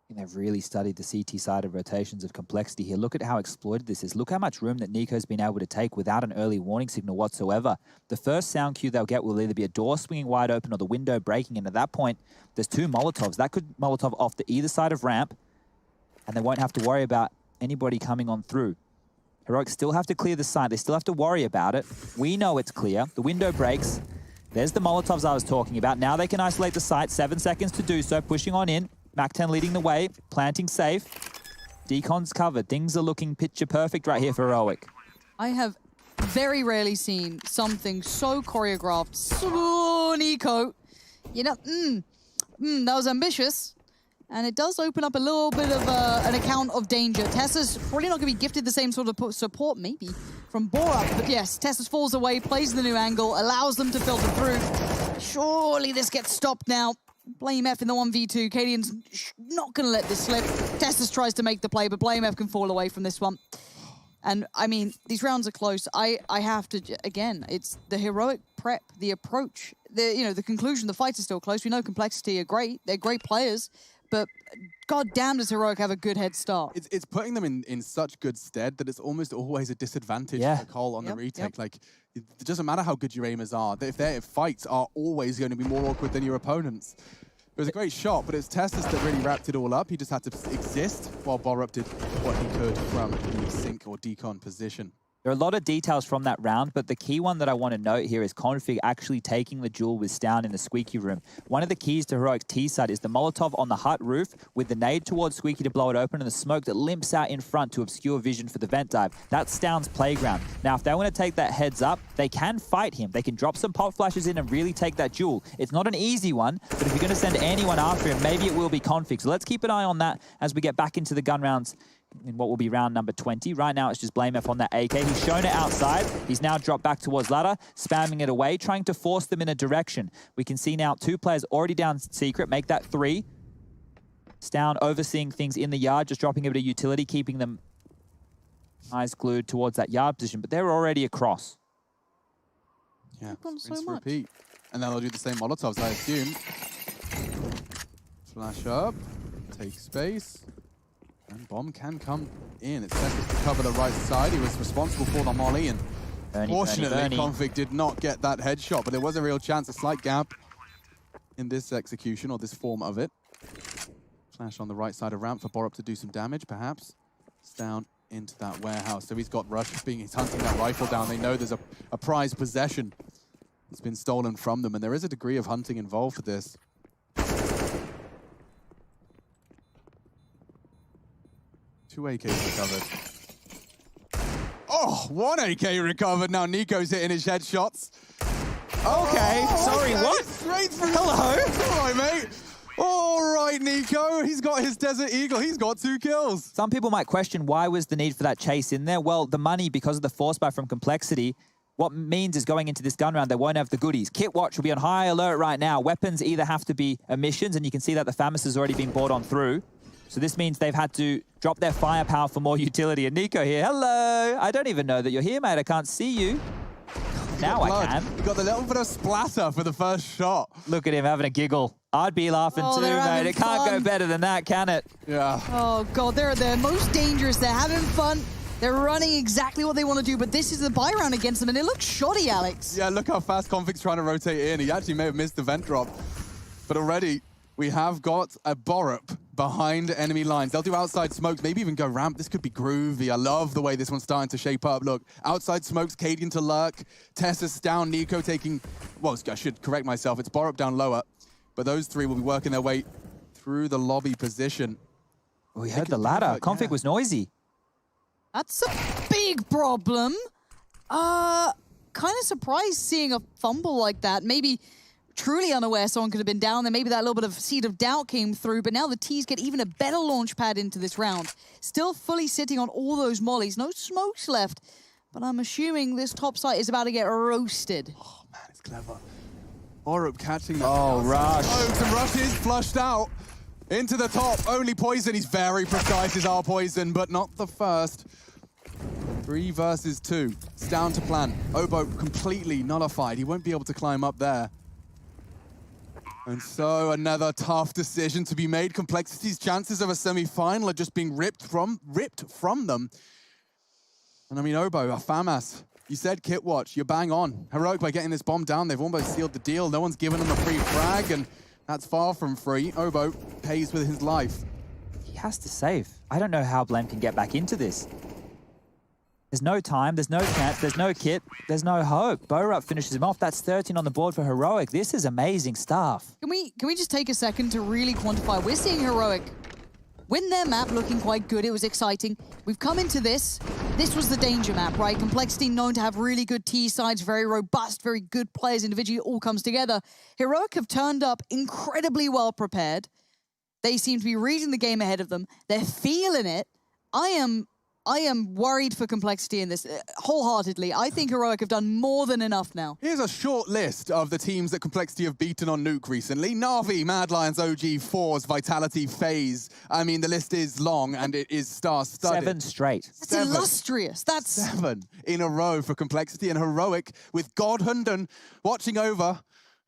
And they've really studied the CT side of rotations of Complexity here. Look at how exploited this is. Look how much room that Nico's been able to take without an early warning signal whatsoever. The first sound cue they'll get will either be a door swinging wide open or the window breaking. And at that point, there's 2 Molotovs. That could Molotov off to either side of ramp, and they won't have to worry about anybody coming on through. Heroic still have to clear the site. They still have to worry about it. We know it's clear. The window breaks. There's the Molotovs I was talking about. Now they can isolate the site. 7 seconds to do so. Pushing on in. Mac-10 leading the way. Planting safe. Decon's covered. Things are looking picture perfect right here for Heroic. I have very rarely seen something so choreographed. So Nico. You know, that was ambitious. And it does open up a little bit of an account of danger. Tessa's probably not going to be gifted the same sort of support, maybe, from Borup. But yes, Tessa's falls away, plays the new angle, allows them to filter through. Surely this gets stopped now. Blame F in the 1v2. Cadian's not going to let this slip. Tessa's tries to make the play, but Blame F can fall away from this one. And, I mean, these rounds are close. I have to, again, it's the Heroic prep, the approach, the conclusion. The fights are still close. We know Complexity are great. They're great players. But god damn does Heroic have a good head start. It's putting them in such good stead that it's almost always a disadvantage for Cole on the retake. Like, it doesn't matter how good your aimers are. If their fights are always going to be more awkward than your opponents. It was a great shot, but it's Tessus that really wrapped it all up. He just had to exist while Borup did what he could from the sync or decon position. There are a lot of details from that round, but the key one that I want to note here is Config actually taking the duel with Stown in the Squeaky room. One of the keys to Heroic's T-side is the Molotov on the hut roof with the nade towards Squeaky to blow it open and the smoke that limps out in front to obscure vision for the vent dive. That's Stown's playground. Now, if they want to take that heads up, they can fight him. They can drop some pop flashes in and really take that duel. It's not an easy one, but if you're going to send anyone after him, maybe it will be Config. So let's keep an eye on that as we get back into the gun rounds in what will be round number 20. Right now, it's just Blame F on that AK. He's shown it outside. He's now dropped back towards ladder, spamming it away, trying to force them in a direction. We can see now 2 players already down Secret, make that 3. Stown overseeing things in the yard, just dropping a bit of utility, keeping them eyes glued towards that yard position, but they're already across. Yeah, rinse, repeat. And then they'll do the same Molotovs, I assume. Flash up, take space. And bomb can come in. It's Tessus to cover the right side. He was responsible for the molly, and Fortunately, Config did not get that headshot, but there was a real chance, a slight gap in this execution, or this form of it. Flash on the right side of ramp for Borup to do some damage, perhaps. It's down into that warehouse. So he's got Rush, he's hunting that rifle down. They know there's a prized possession that's been stolen from them, and there is a degree of hunting involved for this. Two AKs recovered. Oh, one AK recovered. Now Nico's hitting his headshots. Okay, sorry, okay. what? Straight through. Hello? All right, mate. All right, Nico. He's got his Desert Eagle. He's got 2 kills. Some people might question why was the need for that chase in there. Well, the money, because of the force buy from Complexity, what means is going into this gun round, they won't have the goodies. Kit Watch will be on high alert right now. Weapons either have to be emissions, and you can see that the FAMAS has already been bought on through. So this means they've had to drop their firepower for more utility. And Nico here, hello. I don't even know that you're here, mate. I can't see you. Now I can. You got the little bit of splatter for the first shot. Look at him having a giggle. I'd be laughing too, mate. It can't go better than that, can it? Yeah. Oh, God, they're the most dangerous. They're having fun. They're running exactly what they want to do, but this is the buy round against them, and it looks shoddy, Alex. Yeah, look how fast Config's trying to rotate in. He actually may have missed the vent drop. But already, we have got a Borup behind enemy lines. They'll do outside smokes, maybe even go ramp. This could be groovy. I love the way this one's starting to shape up. Look, outside smokes, Cadian to lurk. Tessus down, Nico taking... Well, I should correct myself. It's Borup down lower. But those three will be working their way through the lobby position. We heard the ladder. Config was noisy. That's a big problem. Kind of surprised seeing a fumble like that. Maybe truly unaware someone could have been down there. Maybe that little bit of seed of doubt came through, but now the T's get even a better launch pad into this round. Still fully sitting on all those mollies. No smokes left, but I'm assuming this top site is about to get roasted. Oh, man, it's clever. Borup catching that. Oh, Rush. Oh, some Rush is flushed out. Into the top, only poison. He's very precise, is our poison, but not the first. 3 versus 2. It's down to plan. Obo completely nullified. He won't be able to climb up there. And so another tough decision to be made. Complexity's chances of a semi-final are just being ripped from them. And I mean, Obo, a FAMAS. You said Kit Watch, you're bang on. Heroic by getting this bomb down. They've almost sealed the deal. No one's given them a free frag, and that's far from free. Obo pays with his life. He has to save. I don't know how Blem can get back into this. There's no time, there's no chance, there's no kit, there's no hope. Borup finishes him off. That's 13 on the board for Heroic. This is amazing stuff. Can we just take a second to really quantify? We're seeing Heroic win their map looking quite good. It was exciting. We've come into this. This was the danger map, right? Complexity known to have really good T sides, very robust, very good players individually. It all comes together. Heroic have turned up incredibly well prepared. They seem to be reading the game ahead of them. They're feeling it. I am worried for Complexity in this, wholeheartedly. I think Heroic have done more than enough now. Here's a short list of the teams that Complexity have beaten on Nuke recently. Na'Vi, Mad Lions, OG, Force, Vitality, FaZe. I mean, the list is long and it is star-studded. 7 straight. That's illustrious. That's 7 in a row for Complexity, and Heroic with God Hunden watching over.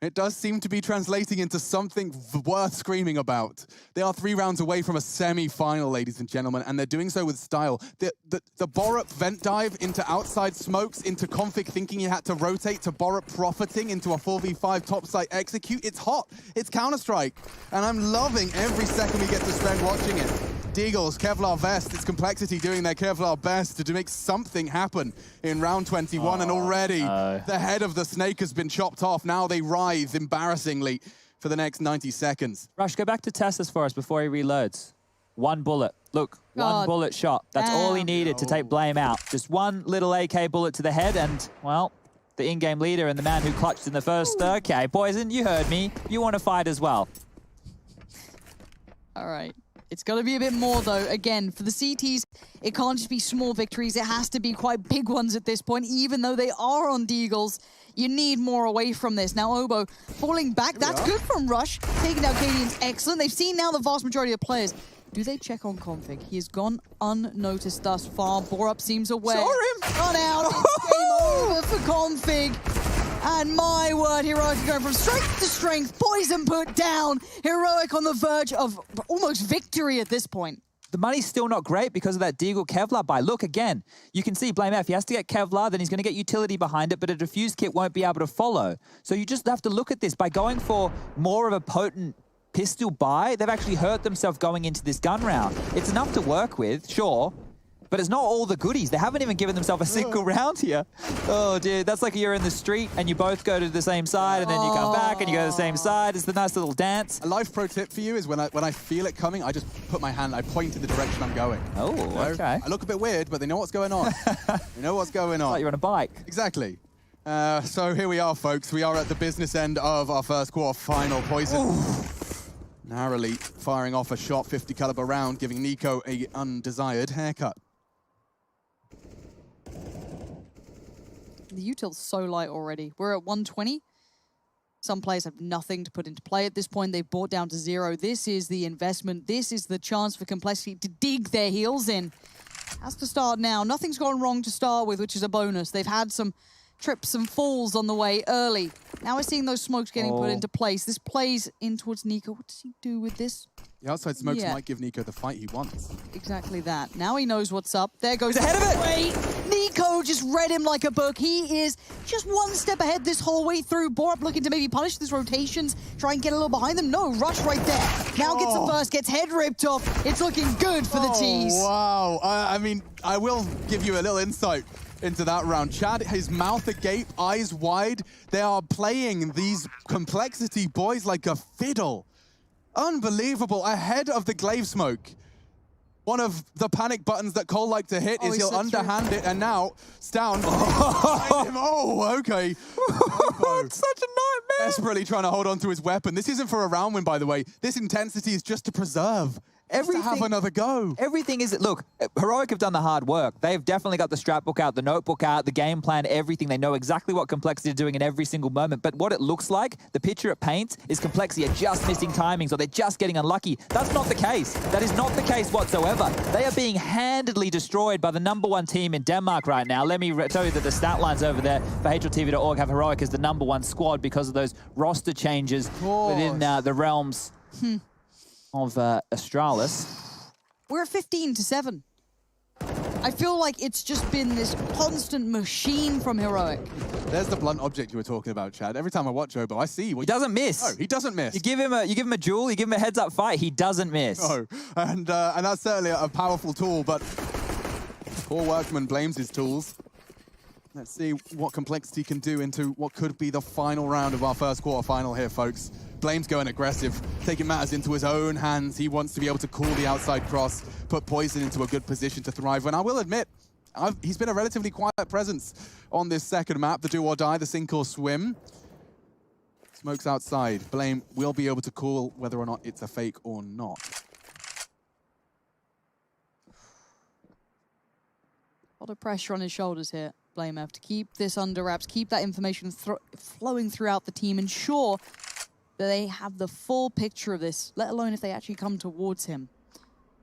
It does seem to be translating into something worth screaming about. They are 3 rounds away from a semi-final, ladies and gentlemen, and they're doing so with style. The Borup vent dive into outside smokes, into Config thinking he had to rotate, to Borup profiting into a 4v5 topside execute. It's hot. It's Counter-Strike. And I'm loving every second we get to spend watching it. Deagles, Kevlar Vest, it's Complexity doing their Kevlar best to make something happen in round 21, and already the head of the snake has been chopped off. Now they writhe embarrassingly for the next 90 seconds. Rush, go back to Tessus for us before he reloads. 1 bullet. Look, one bullet shot. That's all he needed to take Blame out. Just 1 little AK bullet to the head, and, well, the in-game leader and the man who clutched in the first. Okay, Poison, you heard me. You want to fight as well. all right. It's got to be a bit more, though. Again, for the CTs, it can't just be small victories. It has to be quite big ones at this point, even though they are on Deagles. You need more away from this. Now, Obo falling back. That's good from Rush. Taking out Cadian's excellent. They've seen now the vast majority of players. Do they check on Config? He has gone unnoticed thus far. Borup seems aware. Saw him! Run out. It's game over for Config. And my word, Heroic are going from strength to strength. Poison put down. Heroic on the verge of almost victory at this point. the money's still not great because of that Deagle Kevlar buy. Look, again, you can see Blame F. He has to get Kevlar, then he's going to get utility behind it, but a defuse kit won't be able to follow. So you just have to look at this. By going for more of a potent pistol buy, they've actually hurt themselves going into this gun round. It's enough to work with, sure, but it's not all the goodies. They haven't even given themselves a single round here. Oh, dude, that's like you're in the street and you both go to the same side and then you come back and you go to the same side. It's the nice little dance. A life pro tip for you is when I feel it coming, I just put my hand, I point in the direction I'm going. Oh, You know? okay. I look a bit weird, but they know what's going on. They know what's going on. Like you're on a bike. Exactly. So here we are, folks. We are at the business end of our first quarter final. Poison narrowly firing off a shot 50 caliber round, giving Nico a undesired haircut. The util's so light already. We're at 120. Some players have nothing to put into play at this point. They've brought down to 0. This is the investment. This is the chance for Complexity to dig their heels in. Has to start now. Nothing's gone wrong to start with, which is a bonus. They've had some trips and falls on the way early. Now we're seeing those smokes getting put into place. This plays in towards Nico. What does he do with this? The outside smokes might give Nico the fight he wants. Exactly that. Now he knows what's up. There goes He's ahead of it! Wait, Nico just read him like a book. He is just one step ahead this whole way through. Borup looking to maybe punish these rotations, try and get a little behind them. No, Rush right there. Now gets the burst, gets head ripped off. It's looking good for the tees. Wow. I mean, I will give you a little insight into that round. Chad, his mouth agape, eyes wide. They are playing these Complexity boys like a fiddle. Unbelievable. Ahead of the glaive smoke. One of the panic buttons that Cole like to hit is he'll underhand it, and now Stown behind him. Oh, okay. It's such a nightmare. Desperately trying to hold on to his weapon. This isn't for a round win, by the way. This intensity is just to preserve. Everything, to have another go. Everything is, look, Heroic have done the hard work. They've definitely got the strat book out, the notebook out, the game plan, everything. They know exactly what Complexity are doing in every single moment. But what it looks like, the picture it paints, is Complexity are just missing timings or they're just getting unlucky. That's not the case. That is not the case whatsoever. They are being handedly destroyed by the #1 team in Denmark right now. Let me tell you that the stat lines over there for HLTV.org have Heroic as the #1 squad because of those roster changes within the realms of Astralis. We're at 15-7. I feel like it's just been this constant machine from Heroic. There's the blunt object you were talking about, Chad. Every time I watch Obo, I see what he doesn't miss. No, he doesn't miss. You give him a jewel, you give him a heads-up fight, he doesn't miss. No, and that's certainly a powerful tool, but poor Workman blames his tools. Let's see what Complexity can do into what could be the final round of our first quarterfinal here, folks. Blame's going aggressive, taking matters into his own hands. He wants to be able to call the outside cross, put Poison into a good position to thrive. And I will admit, he's been a relatively quiet presence on this second map, the do or die, the sink or swim. Smoke's outside. Blame will be able to call whether or not it's a fake or not. A lot of pressure on his shoulders here, Blame F, to keep this under wraps, keep that information flowing throughout the team, ensure that they have the full picture of this, let alone if they actually come towards him.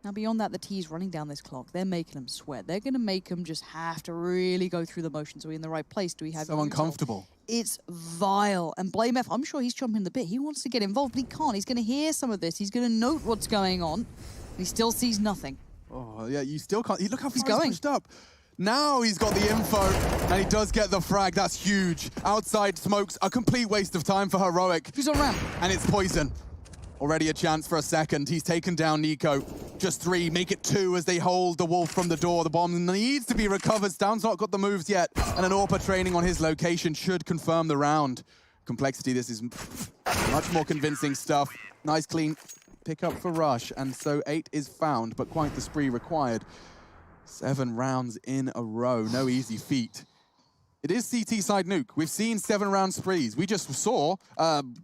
Now, beyond that, the T's running down this clock. They're making him sweat. They're going to make him just have to really go through the motions. Are we in the right place? Do we have so uncomfortable? It's vile. And Blame F, I'm sure he's chomping the bit. He wants to get involved, but he can't. He's going to hear some of this. He's going to note what's going on. He still sees nothing. Oh, yeah, you still can't. Look how far he's going. Pushed up. Now he's got the info, and he does get the frag. That's huge. Outside smokes, a complete waste of time for Heroic. Who's on ramp? And it's Poison. Already a chance for a second. He's taken down Nico. Just 3, make it 2 as they hold the wolf from the door. The bomb needs to be recovered. Stown's not got the moves yet. And an AWPA training on his location should confirm the round. Complexity, this is much more convincing stuff. Nice clean pickup for Rush. And so 8 is found, but quite the spree required. 7 rounds in a row, no easy feat. It is CT side Nuke. We've seen 7-round sprees. We just saw,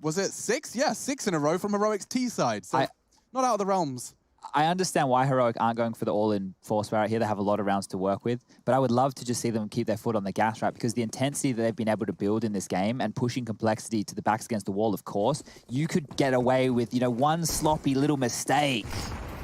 was it 6? Yeah, 6 in a row from Heroic's T side. So not out of the realms. I understand why Heroic aren't going for the all-in force barrier here. They have a lot of rounds to work with, but I would love to just see them keep their foot on the gas, right? Because the intensity that they've been able to build in this game and pushing Complexity to the backs against the wall, of course, you could get away with, you know, one sloppy little mistake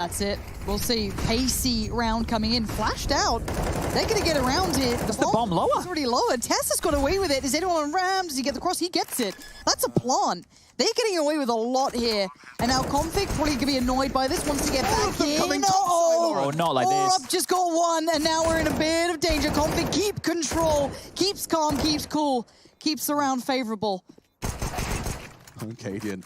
That's it. We'll see. Pacey round coming in. Flashed out. They're going to get around it. The bomb lower? It's already lower. Tess has got away with it. Is anyone on Ram? Does he get the cross? He gets it. That's a plant. They're getting away with a lot here. And now Config probably going to be annoyed by this. Wants to get back in. Oh, not like this. Borup just got one, and now we're in a bit of danger. Config keep control. Keeps calm, keeps cool. Keeps the round favorable. Cadian.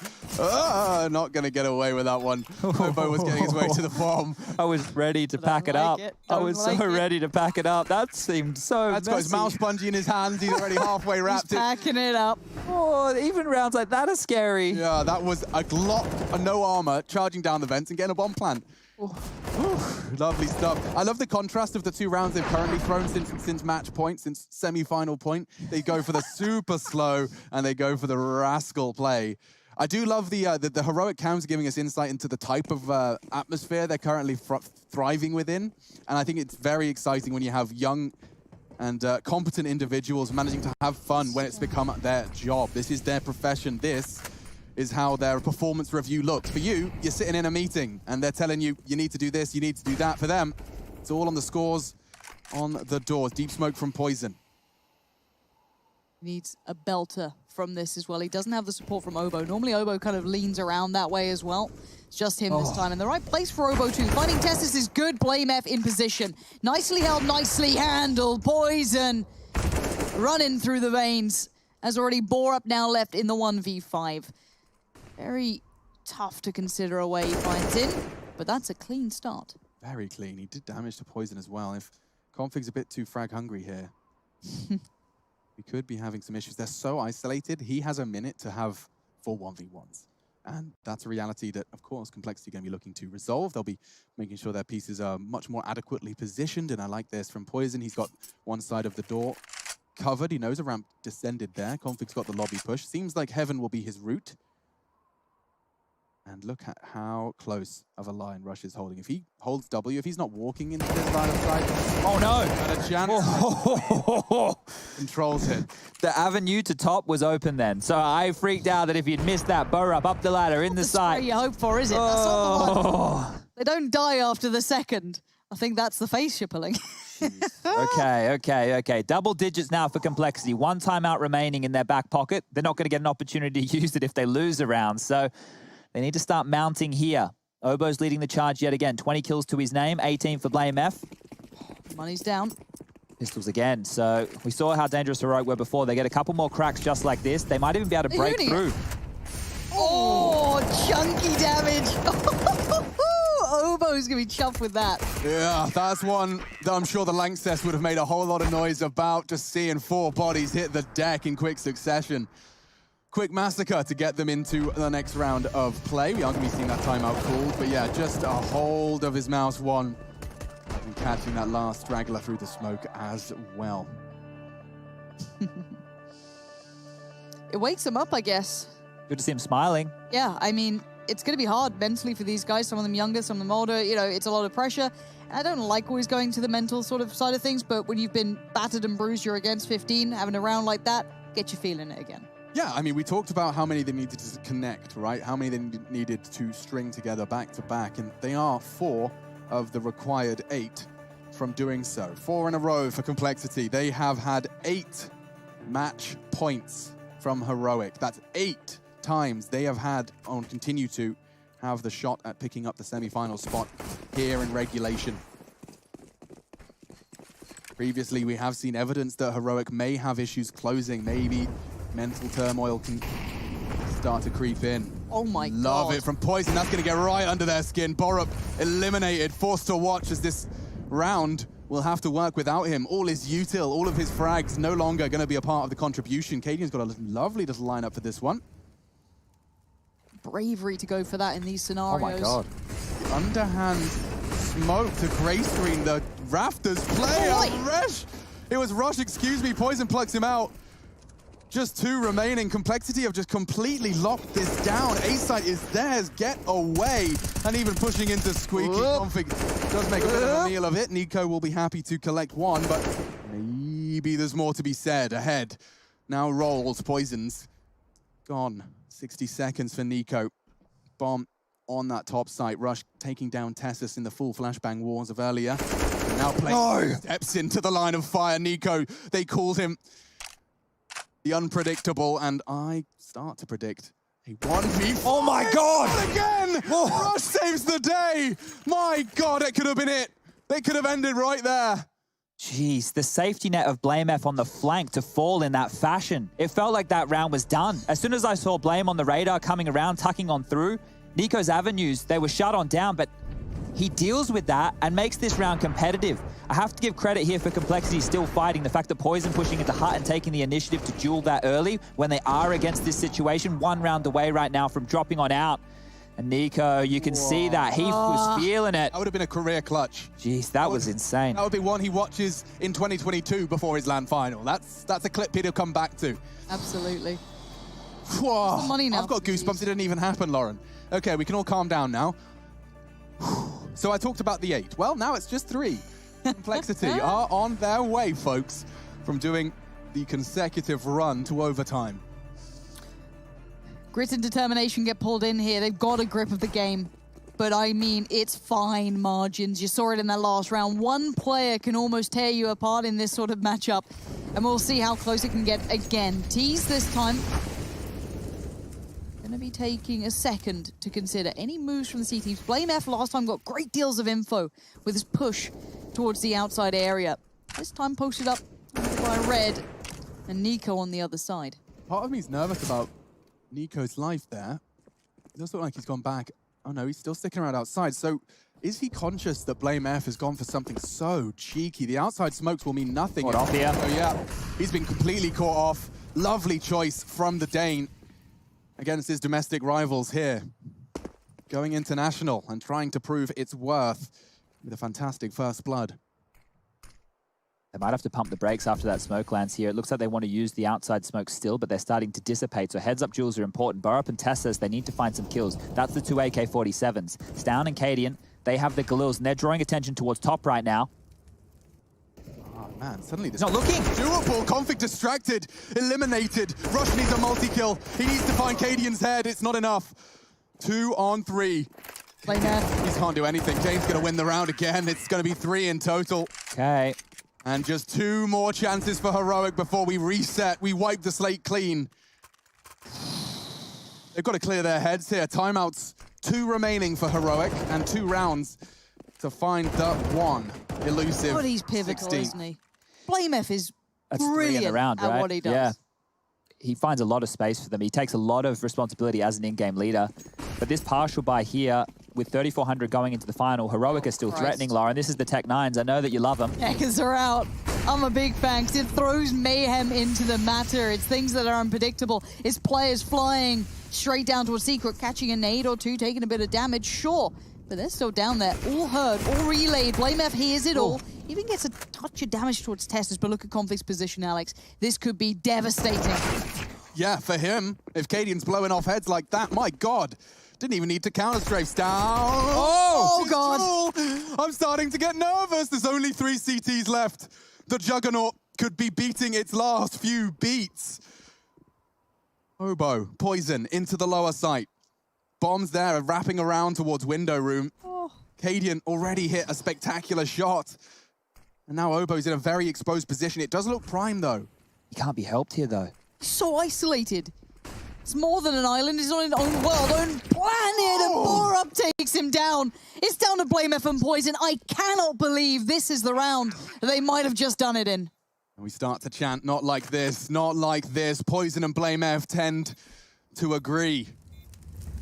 Not going to get away with that one. Obo was getting his way to the bomb. I was ready to pack it up. I was so ready to pack it up. That seemed so That's got his mouse spongy in his hands. He's already halfway wrapped He's packing it up. Oh, even rounds like that are scary. Yeah, that was a Glock, a no armor, charging down the vents and getting a bomb plant. Lovely stuff. I love the contrast of the two rounds they've currently thrown since match point, since semi-final point. They go for the super slow and they go for the rascal play. I do love the heroic cams giving us insight into the type of atmosphere they're currently thriving within. And I think it's very exciting when you have young and competent individuals managing to have fun when it's become their job. This is their profession. This is how their performance review looks. For you, you're sitting in a meeting and they're telling you, you need to do this, you need to do that. For them, it's all on the scores, on the doors. Deep smoke from Poison. Needs a belter from this as well. He doesn't have the support from Obo. Normally Obo kind of leans around that way as well. It's just him this time. In the right place for Obo too. Finding Testis is good. Blame F in position. Nicely held, nicely handled. Poison running through the veins. Has already Borup now left in the 1v5. Very tough to consider a way he finds in, but that's a clean start. Very clean. He did damage to Poison as well. If Config's a bit too frag hungry here, we could be having some issues. They're so isolated. He has a minute to have 4 1v1s. And that's a reality that, of course, Complexity are going to be looking to resolve. They'll be making sure their pieces are much more adequately positioned. And I like this from Poison. He's got one side of the door covered. He knows a ramp descended there. Config's got the lobby push. Seems like Heaven will be his route. And look at how close of a line Rush is holding. If he holds W, if he's not walking into this line of sight, oh no! Got a chance. Controls it. The avenue to top was open then. So I freaked out that if you'd missed that, Borup up the ladder in the side. That's what you hope for, is it? That's not the one. They don't die after the second. I think that's the face you're pulling. Okay. Double digits now for Complexity. 1 timeout remaining in their back pocket. They're not going to get an opportunity to use it if they lose a round. So they need to start mounting here. Obo's leading the charge yet again. 20 kills to his name, 18 for Blame F. Money's down. Pistols again. So we saw how dangerous Heroic were before. They get a couple more cracks just like this. They might even be able to break through. Oh, chunky damage. Obo's going to be chuffed with that. Yeah, that's one that I'm sure the Lanxess would have made a whole lot of noise about, just seeing 4 bodies hit the deck in quick succession. Quick massacre to get them into the next round of play. We aren't going to be seeing that timeout called, but yeah, just a hold of his mouse one and catching that last straggler through the smoke as well. It wakes him up, I guess. Good to see him smiling. Yeah, I mean, it's going to be hard mentally for these guys. Some of them younger, some of them older. You know, it's a lot of pressure. And I don't like always going to the mental sort of side of things, but when you've been battered and bruised, you're against 15, having a round like that, get you feeling it again. Yeah, I mean, we talked about how many they needed to connect, right? How many they needed to string together back to back, and they are 4 of the required 8 from doing so. 4 in a row for Complexity. They have had 8 match points from Heroic. That's 8 times they have had, and continue to have the shot at picking up the semi-final spot here in regulation. Previously, we have seen evidence that Heroic may have issues closing, maybe mental turmoil can start to creep in. Oh my God. Love it from Poison. That's going to get right under their skin. Borup eliminated, forced to watch as this round will have to work without him. All his util, all of his frags no longer going to be a part of the contribution. Cadian's got a lovely little lineup for this one. Bravery to go for that in these scenarios. Oh my God. The underhand smoke to gray screen the rafters play. Rush. It was Rush, excuse me. Poison plucks him out. Just 2 remaining. Complexity have just completely locked this down. A-site is theirs. Get away. And even pushing into Squeaky. Config does make a bit of a meal of it. Nico will be happy to collect 1, but maybe there's more to be said. Ahead. Now rolls. Poisons. Gone. 60 seconds for Nico. Bomb on that top site. Rush taking down Tessus in the full flashbang wars of earlier. Now playing steps into the line of fire. Nico, they called him the unpredictable, and I start to predict a 1v4. Oh my God! Again! Rush saves the day! My God, it could have been it. They could have ended right there. Jeez, the safety net of Blame F on the flank to fall in that fashion. It felt like that round was done. As soon as I saw Blame on the radar coming around, tucking on through, Nico's avenues, they were shut on down, but he deals with that and makes this round competitive. I have to give credit here for Complexity still fighting. The fact that Poison pushing into Hut and taking the initiative to duel that early when they are against this situation, 1 round away right now from dropping on out. And Nico, you can see that. He was feeling it. That would have been a career clutch. Jeez, that was insane. That would be one he watches in 2022 before his LAN final. That's a clip he'll come back to. Absolutely. Whoa. The money now. I've got goosebumps. It didn't even happen, Lauren. Okay, we can all calm down now. So I talked about the 8. Well, now it's just 3. Complexity are on their way, folks, from doing the consecutive run to overtime. Grit and determination get pulled in here. They've got a grip of the game. But I mean, it's fine margins. You saw it in that last round. One player can almost tear you apart in this sort of matchup. And we'll see how close it can get again. Tease this time. Gonna be taking a second to consider any moves from the C teams. Blame F last time got great deals of info with his push towards the outside area. This time posted up by Red and Nico on the other side. Part of me is nervous about Nico's life there. It does look like he's gone back. Oh no, he's still sticking around outside. So is he conscious that Blame F has gone for something so cheeky? The outside smokes will mean nothing. Caught off here. Oh yeah, he's been completely caught off. Lovely choice from the Dane against his domestic rivals here. Going international and trying to prove its worth with a fantastic first blood. They might have to pump the brakes after that smoke lands here. It looks like they want to use the outside smoke still, but they're starting to dissipate. So heads-up duels are important. Borup and Tess says they need to find some kills. That's the 2 AK-47s. Stown and Cadian, they have the Galils, and they're drawing attention towards top right now. Oh man, suddenly this He's not looking. Doable. Config distracted, eliminated. Rush needs a multi-kill. He needs to find Cadian's head. It's not enough. 2 on 3. Blame F. He can't do anything. James going to win the round again. It's going to be 3 in total. Okay. And just 2 more chances for Heroic before we reset. We wipe the slate clean. They've got to clear their heads here. Timeouts 2 remaining for Heroic and 2 rounds to find the 1 elusive. But he's pivotal, 16. isn't he? Blame F is That's 3 in brilliant a round, at right? what he does. Yeah. He finds a lot of space for them. He takes a lot of responsibility as an in-game leader. But this partial buy here, with 3,400 going into the final, Heroic is still threatening, Lauren. This is the Tech 9s. I know that you love them. Hackers are out. I'm a big fan because it throws mayhem into the matter. It's things that are unpredictable. It's players flying straight down to a secret, catching a nade or 2, taking a bit of damage, sure. But they're still down there, all heard, all relayed. Blame F hears it all. Even gets a touch of damage towards Tessus, but look at Conflict's position, Alex. This could be devastating. Yeah, for him, if Cadian's blowing off heads like that, my God. Didn't even need to counter-strafe. Down. Oh God. I'm starting to get nervous. There's only 3 CTs left. The Juggernaut could be beating its last few beats. Oboe, Poison into the lower site. Bombs there, wrapping around towards window room. Cadian already hit a spectacular shot. And now Oboe's in a very exposed position. It does look prime, though. He can't be helped here, though. So isolated. It's more than an island. He's on his own world, own planet, and Borup takes him down. It's down to Blame F and Poison. I cannot believe this is the round they might have just done it in. And we start to chant, not like this, not like this. Poison and Blame F tend to agree.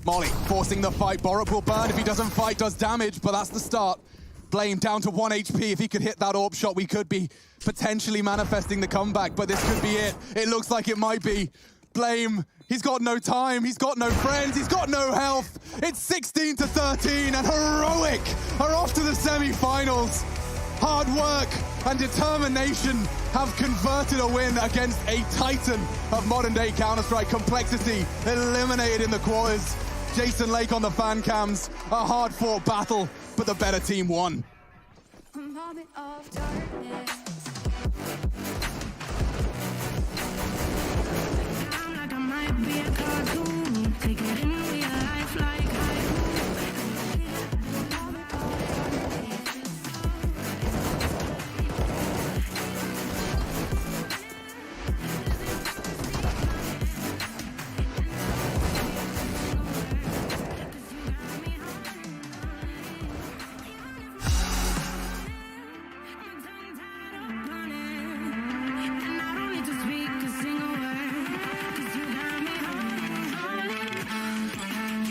Molly forcing the fight. Borup will burn if he doesn't fight, does damage, but that's the start. Blame down to 1 HP. If he could hit that AWP shot, we could be potentially manifesting the comeback, but this could be it. It looks like it might be. Blame, he's got no time, he's got no friends, he's got no health. It's 16 to 13, and Heroic are off to the semi-finals. Hard work and determination have converted a win against a titan of modern-day Counter-Strike. Complexity eliminated in the quarters. Jason Lake on the fan cams. A hard-fought battle, but the better team won. A moment of darkness.